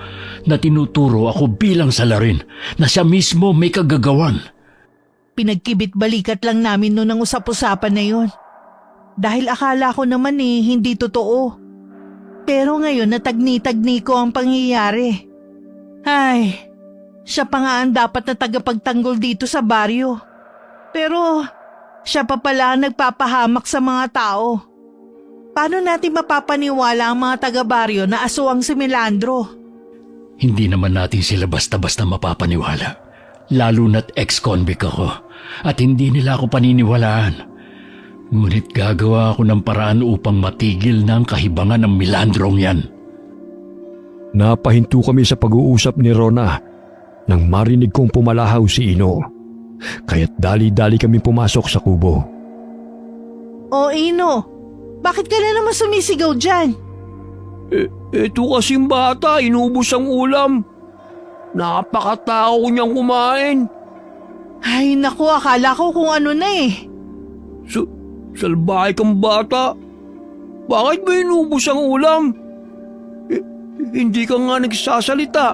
Speaker 1: na tinuturo ako bilang salarin na siya mismo may kagagawan.
Speaker 5: Pinagkibit-balikat lang namin noon ang usap-usapan na yun. Dahil akala ko naman hindi totoo. Pero ngayon natagni-tagni ko ang pangyayari. Ay, siya pa nga ang dapat na tagapagtanggol dito sa baryo. Pero siya pa pala ang nagpapahamak sa mga tao. Paano natin mapapaniwala ang mga taga-baryo na aswang si Milandro?
Speaker 1: Hindi naman natin sila basta-basta mapapaniwala. Lalo na't ex-convict ako at hindi nila ako paniniwalaan. Ngunit gagawa ako ng paraan upang matigil na ang kahibangan ng Milandrong yan.
Speaker 3: Napahinto kami sa pag-uusap ni Rona nang marinig kong pumalahaw si Ino. Kaya't dali-dali kami pumasok sa kubo.
Speaker 5: O Ino, bakit ka na naman sumisigaw dyan?
Speaker 4: Eto kasing bata, inubos ang ulam. Napakatao niyang kumain.
Speaker 5: Ay naku, akala ko kung ano na eh.
Speaker 4: Salbahe kang bata. Bakit ba inubos ang ulam? Hindi ka nga nagsasalita.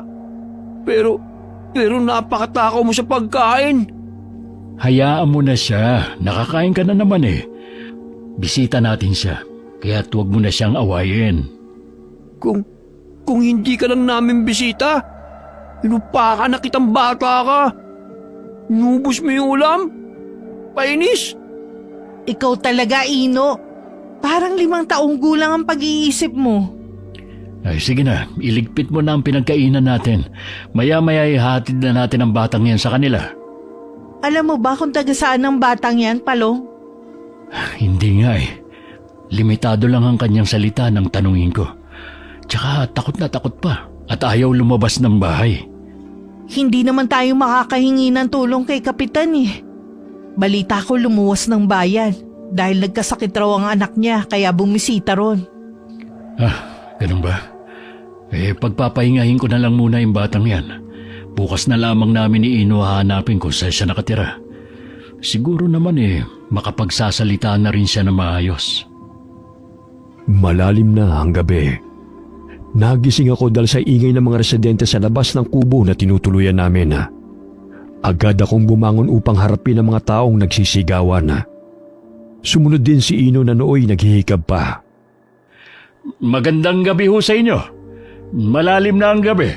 Speaker 4: Pero napakatakaw mo sa pagkain.
Speaker 1: Hayaan mo na siya. Nakakain ka na naman eh. Bisita natin siya. Kaya't huwag mo na siyang awayin.
Speaker 4: Kung hindi ka lang namin bisita, inupakan na kitang bata ka. Inubos mo yung ulam? Painis?
Speaker 5: Ikaw talaga, Ino. Parang 5 taong gulang ang pag-iisip mo.
Speaker 1: Ay sige na, iligpit mo na ang pinagkainan natin. Maya-maya ihatid na natin ang batang yan sa kanila.
Speaker 5: Alam mo ba kung taga saan ang batang yan, Palong?
Speaker 1: Hindi nga eh. Limitado lang ang kanyang salita nang tanungin ko. Tsaka takot na takot pa at ayaw lumabas ng bahay.
Speaker 5: Hindi naman tayo makakahingi ng tulong kay Kapitan eh. Balita ko lumuwas ng bayan dahil nagkasakit raw ang anak niya kaya bumisita ron.
Speaker 1: Ganun ba? Pagpapahingahin ko na lang muna yung batang yan. Bukas na lamang namin ni Ino hahanapin kung saan siya nakatira. Siguro naman makapagsasalita na rin siya na maayos.
Speaker 3: Malalim na ang gabi. Nagising ako dahil sa ingay ng mga residente sa labas ng kubo na tinutuluyan namin. Agad akong bumangon upang harapin ang mga taong nagsisigawan. Sumunod din si Ino na nooy naghihikab pa.
Speaker 1: Magandang gabi ho sa inyo. Malalim na ang gabi.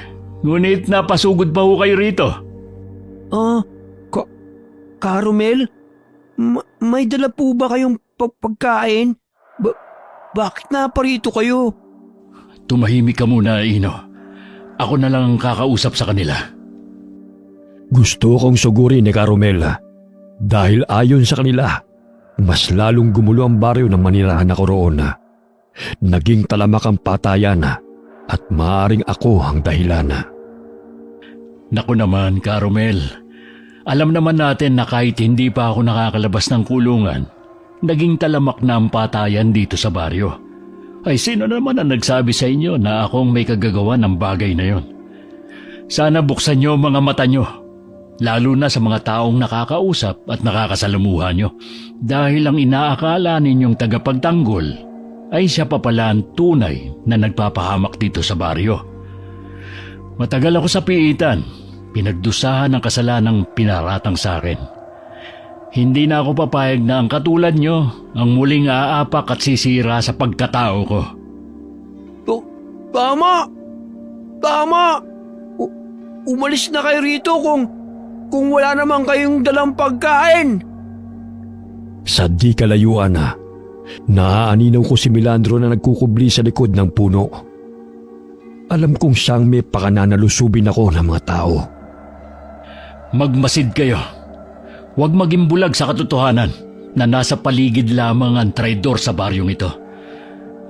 Speaker 1: Ngunit napasugod pa ho kayo rito.
Speaker 4: Carmel? May dala po ba kayong pagkain? Bakit naparito kayo?
Speaker 1: Tumahimik ka muna, Ino. Ako na lang ang kakausap sa kanila.
Speaker 3: Gusto kong sugurin ni Carmel dahil ayon sa kanila, mas lalong gumulo ang baryo ng manirahan ako roon. Naging talamak ang patayan at maaaring ako ang dahilan.
Speaker 1: Naku naman, Carmel. Alam naman natin na kahit hindi pa ako nakakalabas ng kulungan, naging talamak na ang patayan dito sa baryo. Ay sino naman ang nagsabi sa inyo na akong may kagagawa ng bagay na yon? Sana buksan niyo mga mata niyo, lalo na sa mga taong nakakausap at nakakasalamuha niyo, dahil ang inaakala ninyong tagapagtanggol ay siya pa pala ang tunay na nagpapahamak dito sa baryo. Matagal ako sa piitan, pinagdusahan ng kasalanang pinaratang sa akin. Hindi na ako papayag na ang katulad nyo ang muling aapak at sisira sa pagkatao ko.
Speaker 4: Tama! Tama! Umalis na kayo rito kung wala naman kayong dalang pagkain.
Speaker 3: Sa di kalayuan naaaninaw ko si Milandro na nagkukubli sa likod ng puno. Alam kong siyang may pakananalusubin ako ng mga tao.
Speaker 1: Magmasid kayo. Huwag maging bulag sa katotohanan na nasa paligid lamang ang traidor sa baryong ito.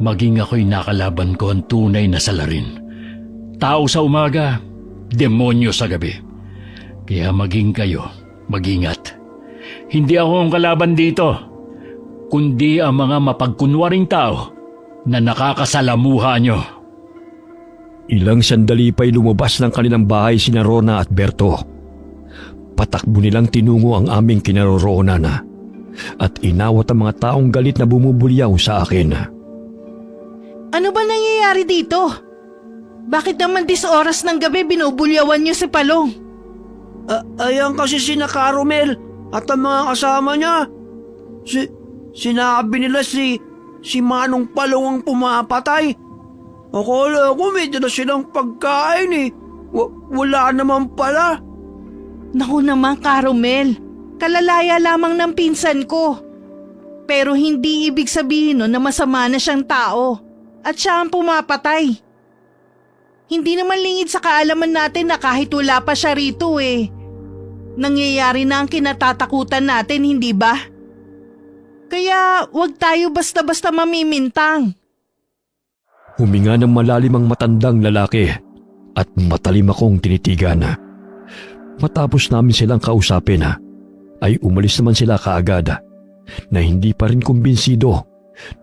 Speaker 1: Maging ako'y nakalaban ko ang tunay na salarin. Tao sa umaga, demonyo sa gabi. Kaya maging kayo, mag-ingat. Hindi ako ang kalaban dito, kundi ang mga mapagkunwaring tao na nakakasalamuha nyo.
Speaker 3: Ilang sandali pa'y lumabas ng kanilang bahay sina Rona at Berto. Patakbo nilang tinungo ang aming kinaroroonan at inawat ang mga taong galit na bumubulyaw sa akin.
Speaker 5: Ano ba nangyayari dito? Bakit naman 10 oras ng gabi binubulyawan niyo si Palong?
Speaker 4: Ayan kasi sina Carmel at ang mga kasama niya. Sinabi nila si Manong Palong ang pumapatay. Akala ko may dala silang pagkain eh. Wala naman pala.
Speaker 5: Naku naman, Carmel. Kalalaya lamang ng pinsan ko. Pero hindi ibig sabihin nun na masama na siyang tao at siya ang pumapatay. Hindi naman lingid sa kaalaman natin na kahit wala pa siya rito eh. Nangyayari na ang kinatatakutan natin, hindi ba? Kaya wag tayo basta-basta mamimintang.
Speaker 3: Huminga ng malalim ang matandang lalaki at matalim akong tinitigan. Matapos namin silang kausapin ay umalis naman sila kaagad na hindi pa rin kumbinsido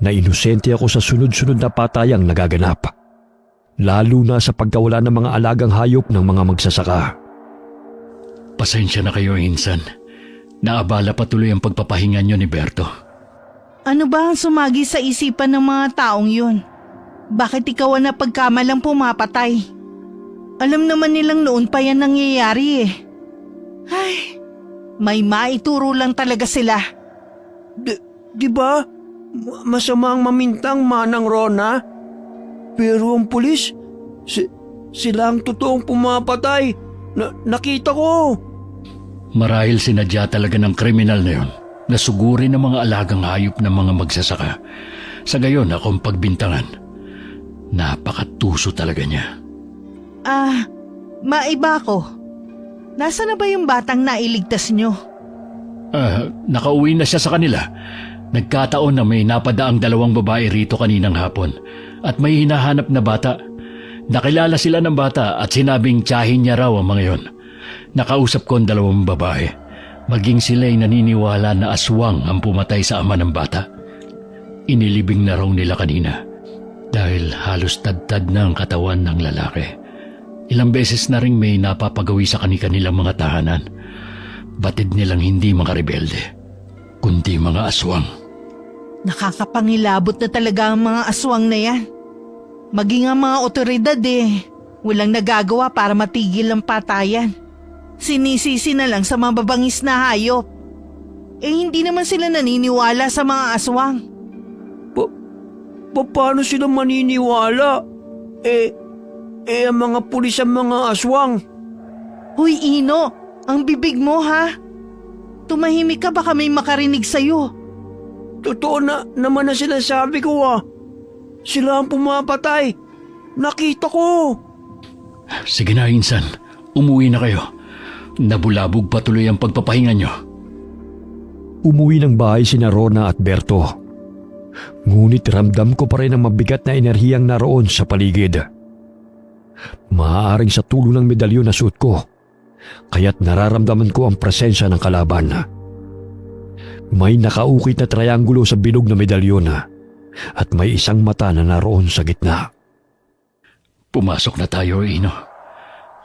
Speaker 3: na inosente ako sa sunod-sunod na patayang nagaganap. Lalo na sa pagkawala ng mga alagang hayop ng mga magsasaka.
Speaker 1: Pasensya na kayo, Insan. Naabala patuloy ang pagpapahinga nyo ni Berto.
Speaker 5: Ano ba ang sumagi sa isipan ng mga taong yun? Bakit ikaw ang napagkamalang pumapatay? Alam naman nilang noon pa yan nangyayari eh. Ay, may maituro lang talaga sila.
Speaker 4: Di ba? Masama ang mamintang, Manang Rona. Pero ang pulis, sila ang totoong pumapatay. Nakita ko.
Speaker 1: Marahil sinadya talaga ng kriminal na yon na sugurin ng mga alagang hayop ng mga magsasaka. Sa gayon akong pagbintangan. Napakatuso talaga niya.
Speaker 5: Maiba ko. Nasaan na ba yung batang nailigtas nyo?
Speaker 1: Nakauwi na siya sa kanila. Nagkataon na may napadaang 2 babae rito kaninang hapon at may hinahanap na bata. Nakilala sila ng bata at sinabing tiyahin niya raw ang mga yon. Nakausap ko ang 2 babae. Maging sila'y naniniwala na aswang ang pumatay sa ama ng bata. Inilibing na raw nila kanina dahil halos tad-tad na ang katawan ng lalaki. Ilang beses na ring may napapagawi sa kanilang mga tahanan. Batid nilang hindi mga rebelde, kundi mga aswang.
Speaker 5: Nakakapangilabot na talaga ang mga aswang na yan. Maging ang mga otoridad walang nagagawa para matigil ang patayan. Sinisisi na lang sa mababangis na hayop. Hindi naman sila naniniwala sa mga aswang.
Speaker 4: Paano sila maniniwala? Ang mga pulis ang mga aswang.
Speaker 5: Huy Ino, ang bibig mo ha? Tumahimik ka baka may makarinig sa'yo.
Speaker 4: Totoo naman na sinasabi ko Sila ang pumapatay. Nakita ko.
Speaker 1: Sige na, Insan. Umuwi na kayo. Nabulabog pa tuloy ang pagpapahinga nyo.
Speaker 3: Umuwi ng bahay sina Rona at Berto. Ngunit ramdam ko pa rin ang mabigat na enerhiyang naroon sa paligid. Maaaring sa tulong ng medalyon na suot ko, kaya't nararamdaman ko ang presensya ng kalaban. May nakaukit na triangulo sa bilog na medalyon at may isang mata na naroon sa gitna.
Speaker 1: Pumasok na tayo, Ino.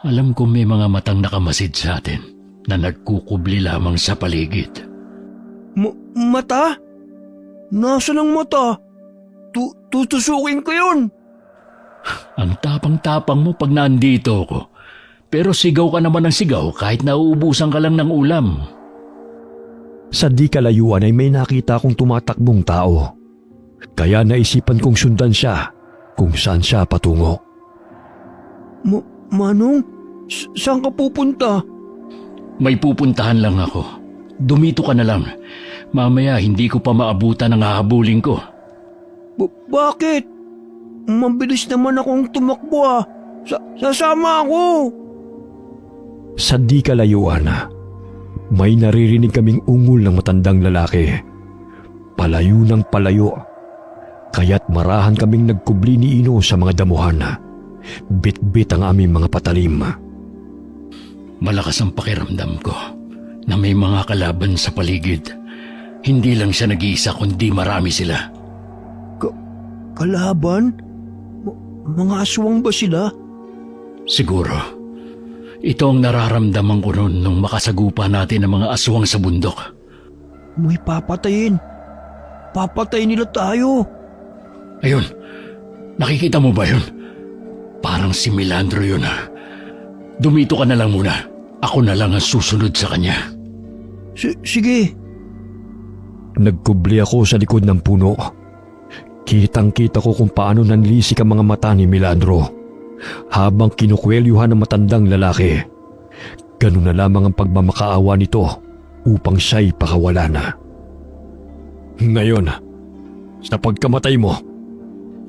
Speaker 1: Alam ko may mga matang nakamasid sa atin na nagkukubli lamang sa paligid.
Speaker 4: Mata? Nasaan ang mata? Tutusukin ko yun.
Speaker 1: Ang tapang-tapang mo pag nandito ako. Pero sigaw ka naman ng sigaw kahit nauubusan ka lang ng ulam.
Speaker 3: Sa di kalayuan ay may nakita akong tumatakbong tao. Kaya naisipan kong sundan siya kung saan siya patungo.
Speaker 4: Manong, saan ka pupunta?
Speaker 1: May pupuntahan lang ako. Dumito ka na lang. Mamaya hindi ko pa maabutan ang hahabulin ko.
Speaker 4: Bakit? Mabilis naman akong tumakbo Sasama ako.
Speaker 3: Sa di kalayuan, may naririnig kaming ungol ng matandang lalaki. Palayo ng palayo. Kaya't marahan kaming nagkubli ni Ino sa mga damuhan. Bit-bit ang aming mga patalim.
Speaker 1: Malakas ang pakiramdam ko na may mga kalaban sa paligid. Hindi lang siya nag-iisa kundi marami sila.
Speaker 4: Kalaban? Mga aswang ba sila?
Speaker 1: Siguro. Ito ang nararamdaman ko noon nung makasagupa natin ang mga aswang sa bundok.
Speaker 4: May papatayin. Papatayin nila tayo.
Speaker 1: Ayun, nakikita mo ba yun? Parang si Milandro yun Dumito ka na lang muna. Ako na lang ang susunod sa kanya.
Speaker 4: Sige.
Speaker 3: Nagkubli ako sa likod ng puno. Kitang-kita ko kung paano nanlisik ang mga mata ni Milandro habang kinukwelyuhan ng matandang lalaki. Ganun na lamang ang pagmamakaawa nito upang siya'y pakawalan. Ngayon, sa pagkamatay mo,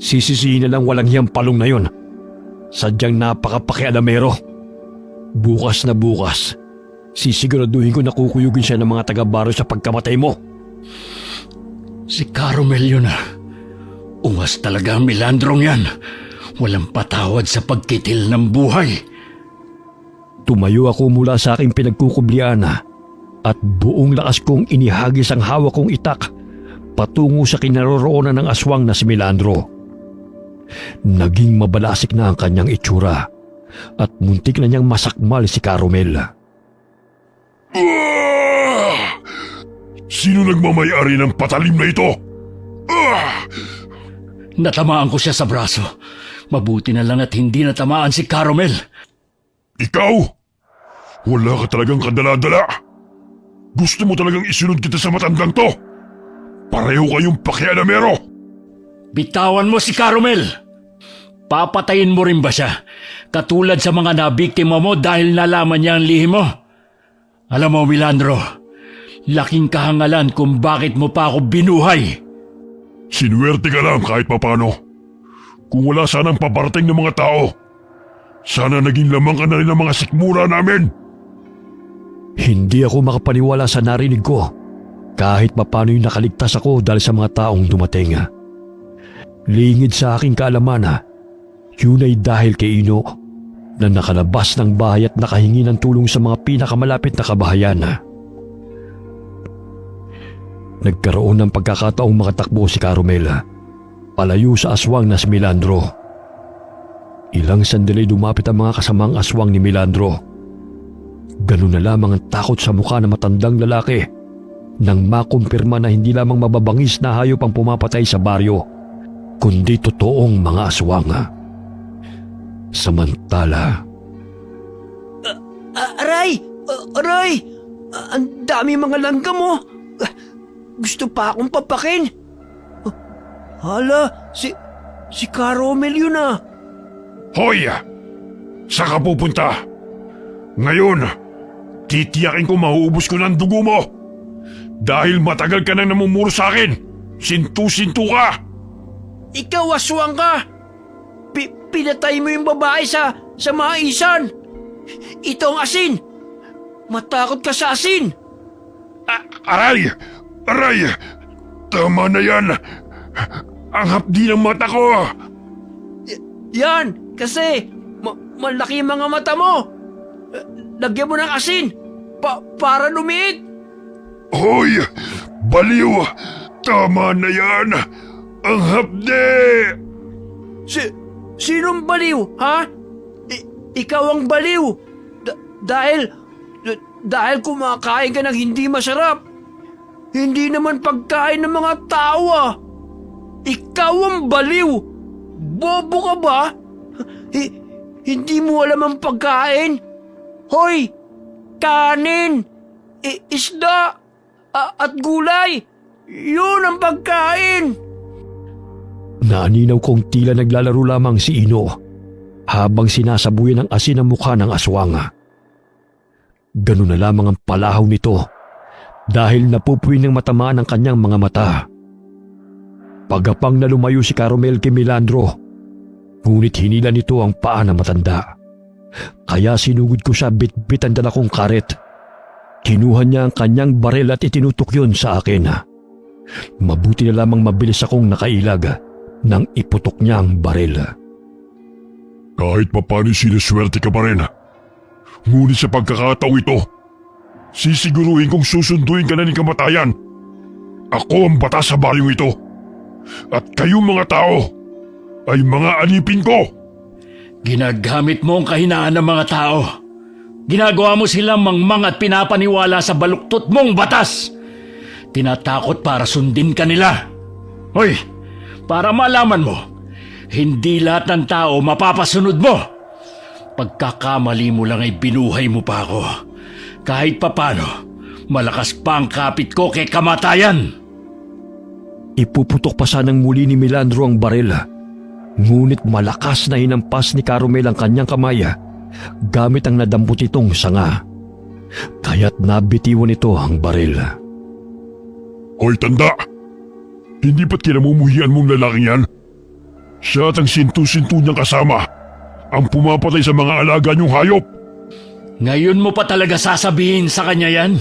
Speaker 3: sisisihin na lang walang hiyang palong na yun. Sadyang napakapakialamero. Bukas na bukas, sisiguraduhin ko na kukuyugin siya ng mga taga-baro sa pagkamatay mo.
Speaker 1: Si Caromel yun Ungas talaga ang Milandrong yan. Walang patawad sa pagkitil ng buhay.
Speaker 3: Tumayo ako mula sa aking pinagkukublian at buong lakas kong inihagis ang hawak kong itak patungo sa kinaroroonan ng aswang na si Milandro. Naging mabalasik na ang kanyang itsura at muntik na niyang masakmal si Caromel.
Speaker 2: Sino nagmamayari ng patalim na ito?
Speaker 1: Natamaan ko siya sa braso. Mabuti na lang at hindi natamaan si Caromel.
Speaker 2: Ikaw? Wala ka talagang kadala-dala. Gusto mo talagang isunod kita sa matandang to? Pareho kayong pakialamero.
Speaker 1: Bitawan mo si Caromel. Papatayin mo rin ba siya? Katulad sa mga nabiktima mo dahil nalaman niya ang lihim mo. Alam mo, Milandro, laking kahangalan kung bakit mo pa ako binuhay.
Speaker 2: Sinuwerte ka lang kahit papano. Kung wala sanang paparating ng mga tao, sana naging lamang ka na rin ng mga sikmura namin.
Speaker 3: Hindi ako makapaniwala sa narinig ko kahit papano'y nakaligtas ako dahil sa mga taong dumating. Lingid sa aking kaalaman yun ay dahil kay Ino na nakalabas ng bahay at nakahingi ng tulong sa mga pinakamalapit na kabahayan. Nagkaroon ng pagkakataong makatakbo si Caromel palayo sa aswang na si Milandro. Ilang sandali dumapit ang mga kasamang aswang ni Milandro. Ganun na lamang ang takot sa mukha ng matandang lalaki nang makumpirma na hindi lamang mababangis na hayop ang pumapatay sa baryo, kundi totoong mga aswang. Samantala,
Speaker 4: Aray! Aray! Ang dami mga langgam mo! Gusto pa akong papakin! Hala, si Caromel yun
Speaker 2: Hoy! Saan ka pupunta? Ngayon, titiyakin ko mauubos ko ng dugo mo. Dahil matagal ka nang namumuro sa akin. Sintu-sintu ka!
Speaker 4: Ikaw aswang ka! Pinatay mo yung babae sa maisan! Ito ang asin! matakot ka sa asin.
Speaker 2: Aray! Aray! Tama na yan! Ang hapdi ng mata ko!
Speaker 4: Yan, kasi malaki yung mga mata mo. Lagyan mo ng asin para lumiit.
Speaker 2: Hoy! Baliw! Tama na yan! Ang hapdi!
Speaker 4: Sinong baliw, ha? Ikaw ang baliw. Dahil kumakain ka ng hindi masarap. Hindi naman pagkain ng mga tao, ah. Ikaw ang baliw. Bobo ka ba? Hindi mo alam ang pagkain? Hoy! Kanin! Isda! At gulay! Yun ang pagkain!
Speaker 3: Naaninaw kong tila naglalaro lamang si Ino habang sinasabuyan ng asin ang mukha ng aswang. Ganun na lamang ang palahaw nito dahil napupuwi ng matamaan ang kanyang mga mata. Pagapang na lumayo si Carmel kay Milandro, ngunit hinila nito ang paa ng matanda. Kaya sinugod ko siya bitbit ang dala kong karet. Kinuha niya ang kanyang baril at itinutok yun sa akin. Mabuti na lamang mabilis akong nakailag nang iputok niya ang baril.
Speaker 2: Kahit papano sinuswerte ka pa rin. Ngunit sa pagkakataong ito, sisiguruhin kong susunduin ka na ni kamatayan. Ako ang batas sa baryong ito. At kayong mga tao ay mga alipin ko.
Speaker 1: Ginagamit mo ang kahinaan ng mga tao. Ginagawa mo silang mangmang at pinapaniwala sa baluktot mong batas. Tinatakot para sundin ka nila. Hoy, para malaman mo, hindi lahat ng tao mapapasunod mo. Pagkakamali mo lang ay binuhay mo pa ako. Kahit papano, malakas pa ang kapit ko kay kamatayan.
Speaker 3: Ipuputok pa sanang muli ni Milandro ang baril. Ngunit malakas na hinampas ni Carmel ang kanyang kamay gamit ang nadampot itong sanga. Kaya't nabitiwan ito ang baril.
Speaker 2: Hoy tanda! Hindi ba't kinamumuhian mong lalaking yan? Siya at ang sintu-sintu niyang kasama ang pumapatay sa mga alaga niyong hayop.
Speaker 1: Ngayon mo pa talaga sasabihin sa kanya yan?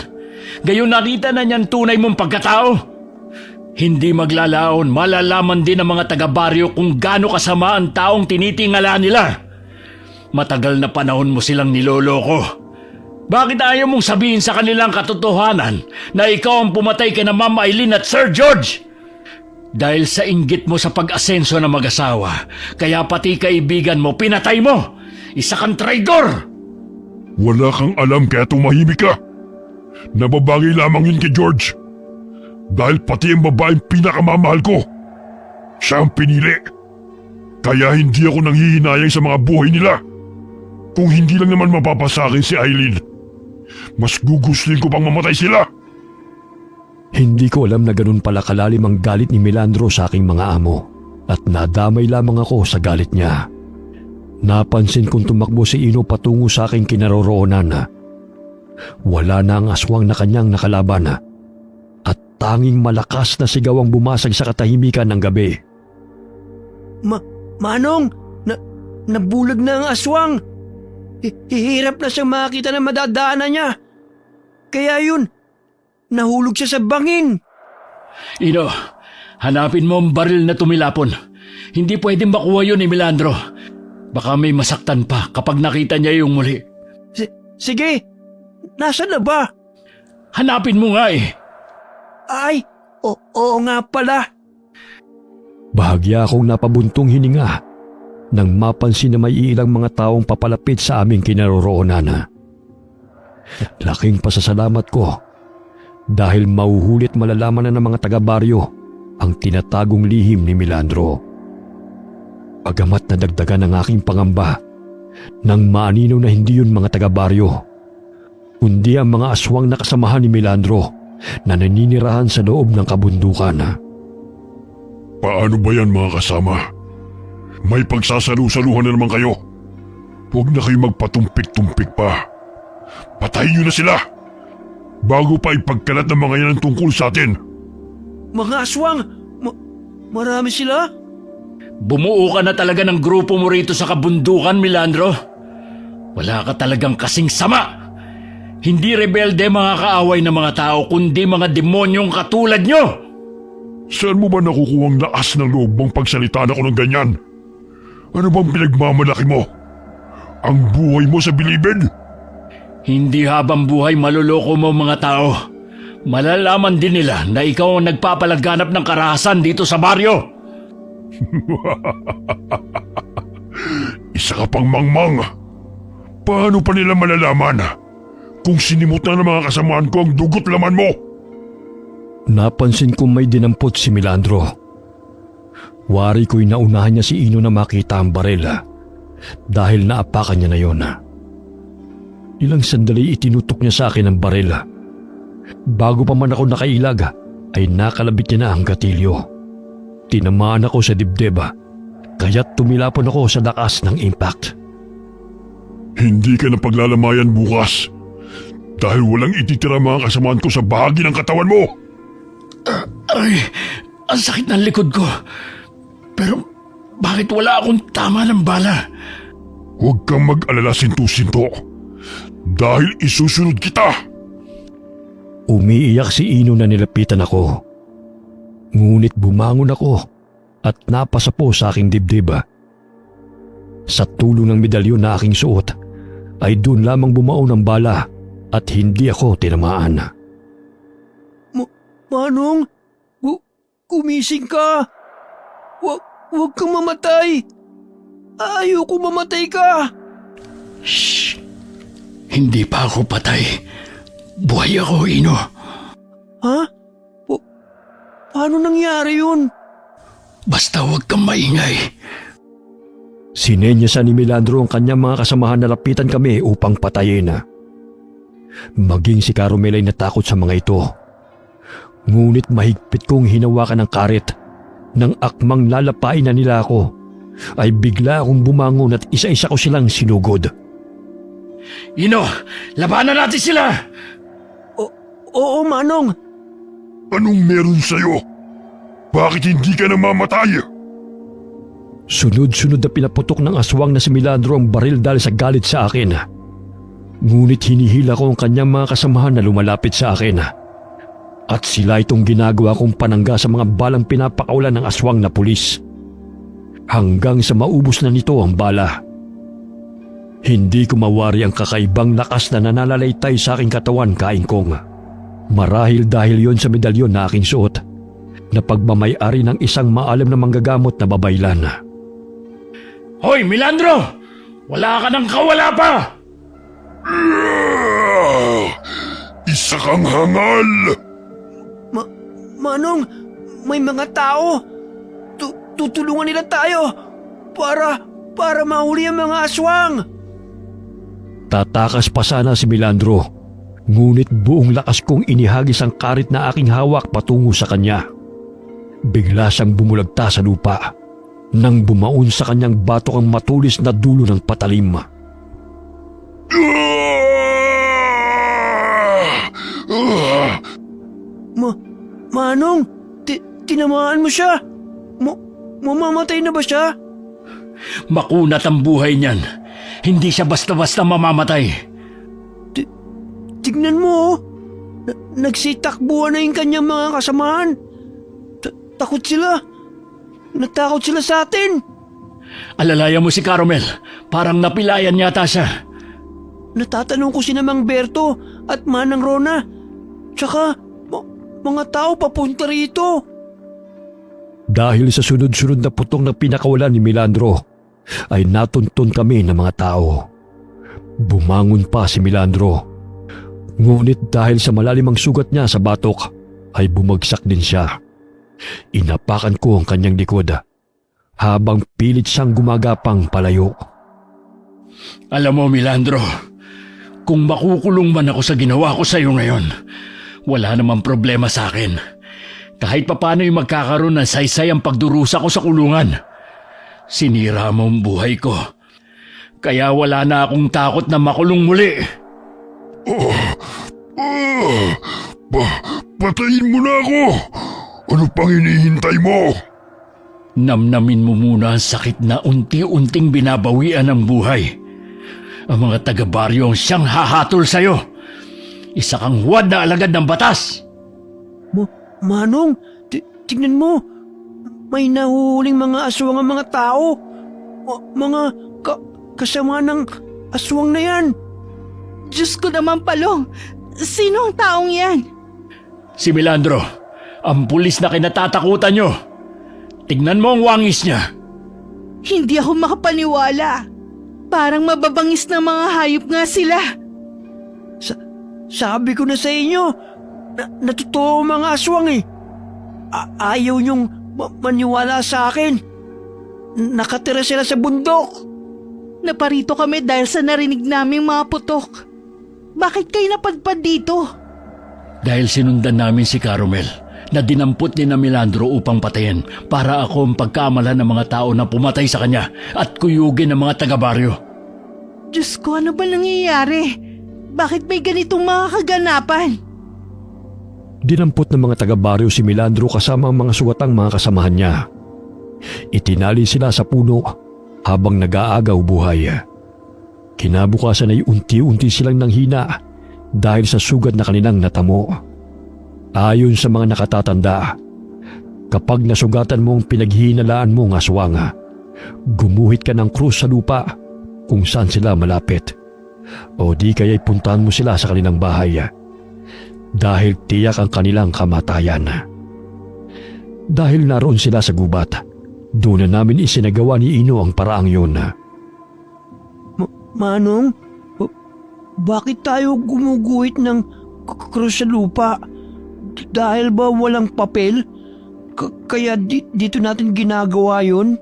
Speaker 1: Gayon nakita na niyan tunay mong pagkatao? Hindi maglalaon, malalaman din ng mga taga-baryo kung gaano kasama ang taong tinitingala nila. Matagal na panahon mo silang niloloko. Bakit ayaw mong sabihin sa kanilang katotohanan na ikaw ang pumatay kina Ma'am Eileen at Sir George? Dahil sa inggit mo sa pag-asenso ng mag-asawa, kaya pati kaibigan mo pinatay mo. Isa kang traidor!
Speaker 2: Wala kang alam kaya tumahimik ka. Nababagay lamang yun kay George. Dahil pati ang babaeng pinakamamahal ko, siya ang pinili. Kaya hindi ako nanghihinayang sa mga buhay nila. Kung hindi lang naman mapapasakin si Eileen, mas gugustuhin ko pang mamatay sila.
Speaker 3: Hindi ko alam na ganun pala kalalim ang galit ni Milandro sa aking mga amo at nadamay lamang ako sa galit niya. Napansin kong tumakbo si Ino patungo sa aking kinaroroonan. Wala na ang aswang na kanyang nakalaban at tanging malakas na sigaw ang bumasag sa katahimikan ng gabi.
Speaker 4: Manong, nabulag na ang aswang. Hihirap na siyang makita na madadaanan niya. Kaya yun, nahulog siya sa bangin.
Speaker 1: Ino, hanapin mo ang baril na tumilapon. Hindi pwedeng makuha yun ni Milandro. Baka may masaktan pa kapag nakita niya yung muli.
Speaker 4: Sige, nasaan na ba?
Speaker 1: Hanapin mo nga eh.
Speaker 4: Ay, oo nga pala.
Speaker 3: Bahagya akong napabuntong hininga nang mapansin na may ilang mga taong papalapit sa aming kinaroroonan. Laking pasasalamat ko dahil mauhulit malalaman na ng mga taga-baryo ang tinatagong lihim ni Milandro. Pagamat nadagdagan ang aking pangamba nang maaninaw na hindi yun mga taga-baryo, kundi ang mga aswang na kasamahan ni Milandro na naninirahan sa loob ng kabundukan.
Speaker 2: Paano ba yan mga kasama? May pagsasalu-saluhan na naman kayo. Huwag na kayo magpatumpik-tumpik pa. Patayin niyo na sila bago pa ipagkalat ng mga yan ang tungkol sa atin.
Speaker 4: Mga aswang, marami sila?
Speaker 1: Bumuo ka na talaga ng grupo mo rito sa kabundukan, Milandro. Wala ka talagang kasing sama. Hindi rebelde mga kaaway ng mga tao, kundi mga demonyong katulad nyo!
Speaker 2: Saan mo ba nakukuhang lakas ng loob mong pagsalitaan ako ng ganyan? Ano bang pinagmamalaki mo? Ang buhay mo sa bilibid?
Speaker 1: Hindi habang buhay maluloko mo mga tao. Malalaman din nila na ikaw ang nagpapalaganap ng karahasan dito sa baryo.
Speaker 2: Isa ka pang mangmang. Paano pa nila malalaman kung sinimutan ng mga kasamaan ko ang dugot laman mo?
Speaker 3: Napansin kong may dinampot si Milandro. Wari ko'y naunahan niya si Ino na makita ang baril dahil naapakan niya na yon. Ilang sandali itinutok niya sa akin ang baril. Bago pa man ako nakailag ay nakalabit niya na ang gatilyo. Tinamaan ako sa dibdib kaya't tumilapon ako sa lakas ng impact.
Speaker 2: Hindi ka na paglalamayan bukas dahil walang ititira mga kasamaan ko sa bahagi ng katawan mo.
Speaker 1: Ay, ang sakit ng likod ko. Pero bakit wala akong tama ng bala?
Speaker 2: Huwag kang mag-alala, Sintu-Sinto, dahil isusunod kita.
Speaker 3: Umiiyak si Ino na nilapitan ako. Ngunit bumangon ako at napasa po sa aking dibdib. Sa tulong ng medalyon na aking suot ay doon lamang bumao ng bala at hindi ako tinamaan.
Speaker 4: Manong, gumising ka. Huwag kang mamatay. Ayoko mamatay ka.
Speaker 1: Shh! Hindi pa ako patay. Buhay ako, Ino.
Speaker 4: Ha? Paano nangyari yun?
Speaker 1: Basta huwag kang maingay.
Speaker 3: Sinenyasan ni Milandro ang kanyang mga kasamahan na lapitan kami upang patayin. Maging si Caromel ay natakot sa mga ito. Ngunit mahigpit kong hinawakan ang karet. Nang akmang lalapain na nila ako, ay bigla akong bumangon at isa-isa ko silang sinugod.
Speaker 1: Ino, labanan natin sila!
Speaker 4: Oo, Manong.
Speaker 2: Anong meron sa'yo? Bakit hindi ka namamatay?
Speaker 3: Sunod-sunod na pinaputok ng aswang na si Milandro ang baril dahil sa galit sa akin. Ngunit hinihila ko ang kanyang mga kasamahan na lumalapit sa akin. At sila itong ginagawa kong panangga sa mga balang pinapakawalan ng aswang na pulis. Hanggang sa maubos na nito ang bala. Hindi ko mawari ang kakaibang lakas na nananalaytay sa aking katawan, Kaingkong. Marahil dahil yon sa medalyon na aking suot na pagmamay-ari ng isang maalam na manggagamot na babaylan.
Speaker 1: Hoy, Milandro! Wala ka ng kawala pa!
Speaker 2: Isa kang hangal!
Speaker 4: Manong, may mga tao. Tutulungan nila tayo para mahuli ang mga aswang.
Speaker 3: Tatakas pa sana si Milandro, ngunit buong lakas kong inihagis ang karit na aking hawak patungo sa kanya. Bigla siyang bumulagta sa lupa nang bumaon sa kanyang batok ang matulis na dulo ng patalim.
Speaker 4: Manong, tinamaan mo siya. Mamamatay na ba siya?
Speaker 1: Makunat ang buhay niyan. Hindi siya basta-basta mamamatay.
Speaker 4: Tignan mo, nagsitakbuhan na yung kanyang mga kasamahan. Takot sila. Natakot sila sa atin.
Speaker 1: Alalayan mo si Caromel. Parang napilayan yata siya.
Speaker 4: Natatanong ko si Mang Berto at Manang Rona. Tsaka, mga tao papunta rito.
Speaker 3: Dahil sa sunod-sunod na putong na pinakawalan ni Milandro, ay natuntun kami ng mga tao. Bumangon pa si Milandro. Ngunit dahil sa malalimang sugat niya sa batok, ay bumagsak din siya. Inapakan ko ang kanyang likod habang pilit siyang gumagapang palayo.
Speaker 1: Alam mo, Milandro, kung makukulong man ako sa ginawa ko sa iyo ngayon, wala namang problema sa akin. Kahit papano'y magkakaroon ng saysay ang pagdurusa ko sa kulungan. Sinira mo ang buhay ko. Kaya wala na akong takot na makulong muli.
Speaker 2: Patayin mo na ako! Ano pang hinihintay mo?
Speaker 1: Namnamin mo muna ang sakit na unti-unting binabawian ng buhay. Ang mga taga-baryo ang siyang hahatol sa'yo. Isa kang huwad na alagad ng batas!
Speaker 4: Manong, tignan mo. May nahuhuling mga aswang ang mga tao. Mga kasama ng aswang na yan.
Speaker 5: Diyos ko naman, Palong. Sino ang taong yan?
Speaker 1: Si Milandro, ang pulis na kinatatakutan nyo. Tignan mo ang wangis niya.
Speaker 5: Hindi ako makapaniwala. Parang mababangis na mga hayop nga sila.
Speaker 4: Sabi ko na sa inyo, natotoo ang mga aswang eh. Ayaw niyong maniwala sa akin. Nakatira sila sa bundok.
Speaker 5: Naparito kami dahil sa narinig naming mga putok. Bakit kayo napadpad dito?
Speaker 1: Dahil sinundan namin si Carmel na dinampot ni na Milandro upang patayin para ako ang pagkaamalan ng mga tao na pumatay sa kanya at kuyugin ng mga taga-baryo.
Speaker 5: Diyos ko, ano ba nangyayari? Bakit may ganitong mga kaganapan?
Speaker 3: Dinampot ng mga taga-baryo si Milandro kasama ang mga suwatang mga kasamahan niya. Itinali sila sa puno habang nag-aagaw buhay. Kinabukasan ay unti-unti silang nanghina dahil sa sugat na kanilang natamo. Ayon sa mga nakatatanda, kapag nasugatan mo ang pinaghihinalaan mong aswang, gumuhit ka ng krus sa lupa kung saan sila malapit. O di kaya'y puntahan mo sila sa kanilang bahay dahil tiyak ang kanilang kamatayan. Dahil naroon sila sa gubat, doon na namin isinagawa ni Ino ang paraang yun.
Speaker 4: Manong, bakit tayo gumuguhit ng krus sa lupa? Dahil ba walang papel? Kaya dito natin ginagawa yun?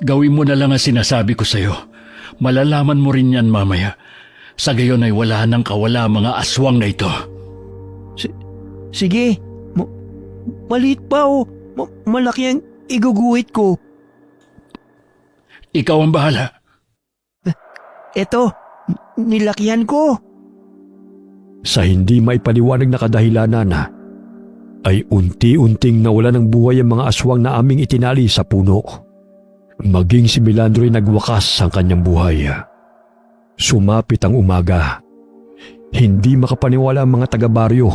Speaker 1: Gawin mo na lang ang sinasabi ko sa'yo. Malalaman mo rin yan mamaya. Sa gayon ay wala nang kawala mga aswang na ito.
Speaker 4: Sige, maliit pa o malaki ang iguguhit ko.
Speaker 1: Ikaw ang bahala.
Speaker 4: Eto, nilakihan ko.
Speaker 3: Sa hindi maipaliwanag na kadahilanan, ay unti-unting nawala ng buhay ang mga aswang na aming itinali sa puno. Maging si Milandro ay nagwakas ang kanyang buhay. Sumapit ang umaga. Hindi makapaniwala ang mga taga-baryo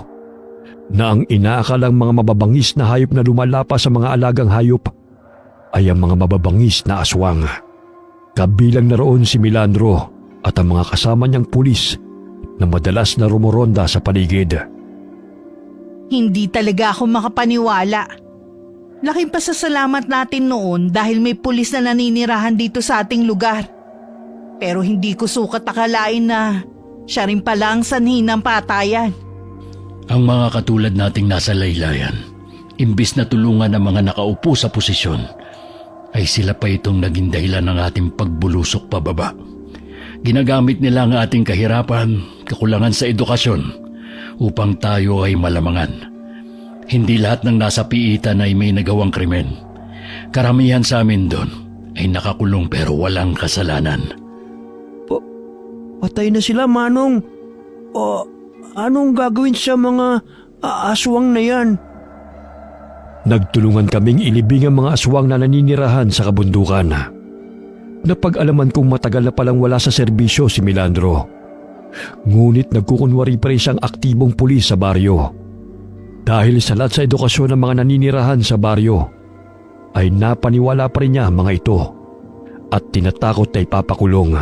Speaker 3: na ang inaakalang mga mababangis na hayop na lumalapa sa mga alagang hayop ay ang mga mababangis na aswang. Kabilang na roon si Milandro at ang mga kasama niyang pulis na madalas na rumoronda sa paligid.
Speaker 5: Hindi talaga ako makapaniwala. Laking pasasalamat natin noon dahil may pulis na naninirahan dito sa ating lugar. Pero hindi ko sukat akalain na siya rin pala ang sanhi ng patayan.
Speaker 1: Ang mga katulad nating nasa laylayan, imbis na tulungan ang mga nakaupo sa posisyon, ay sila pa itong naging dahilan ng ating pagbulusok pababa. Ginagamit nila ang ating kahirapan, kakulangan sa edukasyon, upang tayo ay malamangan. Hindi lahat ng nasa piitan ay may nagawang krimen. Karamihan sa amin doon ay nakakulong pero walang kasalanan.
Speaker 4: Patay na sila, Manong. Anong gagawin sa mga aswang na yan?
Speaker 3: Nagtulungan kaming ilibing ang mga aswang na naninirahan sa kabundukan. Napag-alaman kong matagal na palang wala sa serbisyo si Milandro. Ngunit nagkukunwari pa rin siyang aktibong pulis sa baryo. Dahil sa lahat sa edukasyon ng mga naninirahan sa baryo, ay napaniwala pa rin niya ang mga ito at tinatakot na ipapakulong.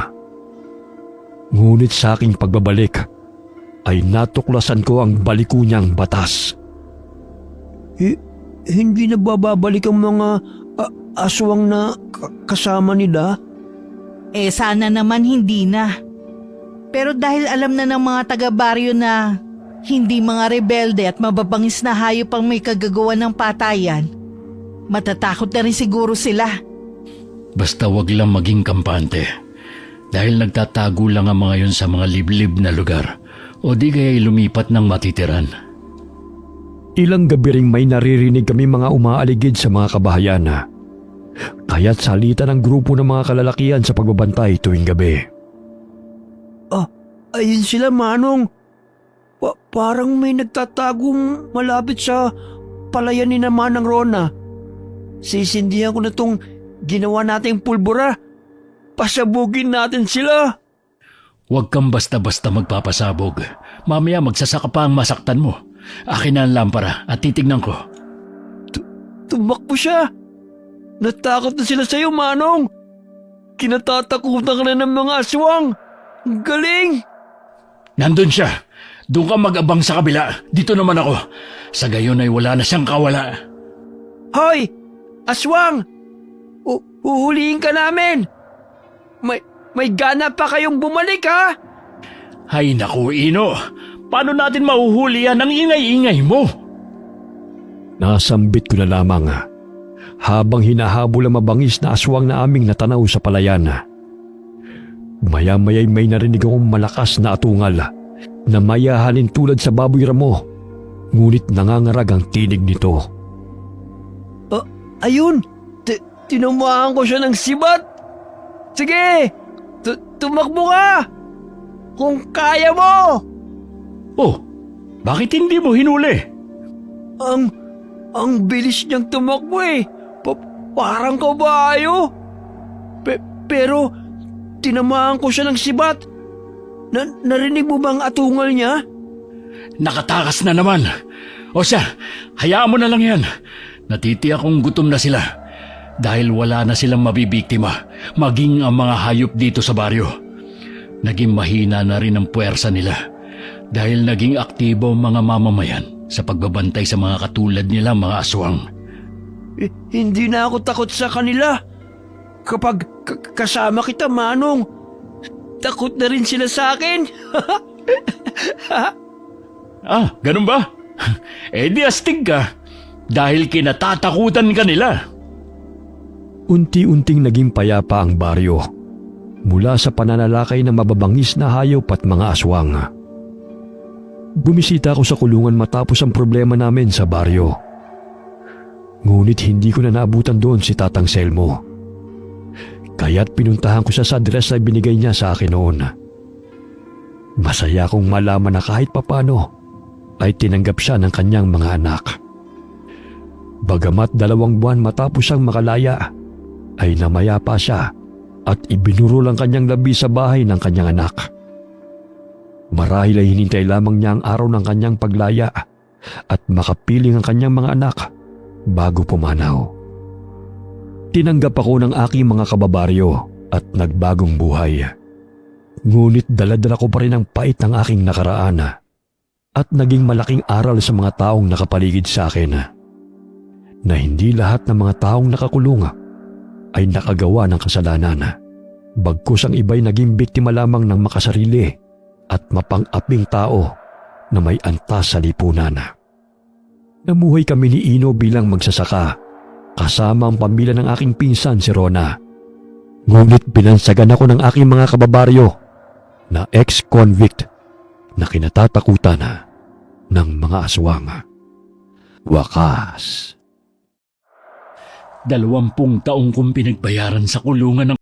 Speaker 3: Ngunit sa aking pagbabalik, ay natuklasan ko ang baliko niyang batas.
Speaker 4: Hindi na bababalik ang mga aswang na kasama nila?
Speaker 5: Sana naman hindi na. Pero dahil alam na ng mga taga-baryo na hindi mga rebelde at mababangis na hayop ang may kagagawa ng patayan, matatakot na rin siguro sila.
Speaker 1: Basta wag lang maging kampante. Dahil nagtatago lang ang mga yun sa mga liblib na lugar o di kaya'y lumipat ng matitiran.
Speaker 3: Ilang gabi ring may naririnig kami mga umaaligid sa mga kabahayan. Kaya't salita ng grupo ng mga kalalakihan sa pagbabantay tuwing gabi.
Speaker 4: Ayun sila, Manong. Parang may nagtatagong malapit sa palayan ni naman ng Rona. Sisindihan ko na tong ginawa nating pulbura. Pasabugin natin sila.
Speaker 1: Huwag kang basta-basta magpapasabog. Mamaya magsasaka pa ang masaktan mo. Akin na ang lampara at titignan ko.
Speaker 4: Tumakbo siya. Natakot na sila sa'yo, Manong. Kinatatakutan ka na ng mga aswang. Ang galing.
Speaker 1: Nandun siya. Doon ka mag-abang sa kabila. Dito naman ako. Sa gayon ay wala na siyang kawala.
Speaker 4: Hoy! Aswang! Uhulihin ka namin! May gana pa kayong bumalik, ha?
Speaker 1: Hay naku, Ino. Paano natin mahuhuli yan ang ingay-ingay mo?
Speaker 3: Nasambit ko na lamang habang hinahabol ang mabangis na aswang na aming natanaw sa palayan. Maya-maya'y may narinig akong malakas na atungal na mayahalin tulad sa baboy ramo, ngunit nangangarag ang tinig nito.
Speaker 4: Ayun! Tinamaan ko siya ng sibat! Sige! Tumakbo ka! Kung kaya mo!
Speaker 1: Oh, bakit hindi mo hinuli?
Speaker 4: Ang bilis niyang tumakbo eh! Parang kabayo! Pero tinamaan ko siya ng sibat! Narinig mo bang atungal niya?
Speaker 1: Nakatakas na naman. O siya, hayaan mo na lang yan. Natitiyak kong gutom na sila. Dahil wala na silang mabibiktima, maging ang mga hayop dito sa baryo. Naging mahina na rin ang puwersa nila. Dahil naging aktibo ang mga mamamayan sa pagbabantay sa mga katulad nila mga aswang.
Speaker 4: Hindi na ako takot sa kanila. Kapag kasama kita, Manong, takot na rin sila sa akin.
Speaker 1: Ah, ganun ba? Eh di astig ka. Dahil kinatatakutan ka nila.
Speaker 3: Unti-unting naging payapa ang baryo mula sa pananalakay ng mababangis na hayop at mga aswang. Bumisita ako sa kulungan matapos ang problema namin sa baryo. Ngunit hindi ko na naabutan doon si Tatang Selmo. Kaya't pinuntahan ko siya sa address na binigay niya sa akin noon. Masaya kong malaman na kahit papano ay tinanggap siya ng kanyang mga anak. Bagamat 2 buwan matapos siyang makalaya, ay namaya pa siya at ibinurol ang kanyang labi sa bahay ng kanyang anak. Marahil ay hinintay lamang niya ang araw ng kanyang paglaya at makapiling ang kanyang mga anak bago pumanaw. Tinanggap ako ng aking mga kababaryo at nagbagong buhay. Ngunit dala-dala ko pa rin ang pait ng aking nakaraan at naging malaking aral sa mga taong nakapaligid sa akin na hindi lahat ng mga taong nakakulong ay nakagawa ng kasalanan. Bagkus ang iba'y naging biktima lamang ng makasarili at mapang-aping tao na may antas sa lipunan. Namuhay kami ni Ino bilang magsasaka kasama ang pamilya ng aking pinsan si Rona. Ngunit binansagan ako ng aking mga kababaryo na ex-convict na kinatatakutan ng mga aswang. Wakas.
Speaker 1: 20 taong kong pinagbayaran sa kulungan ng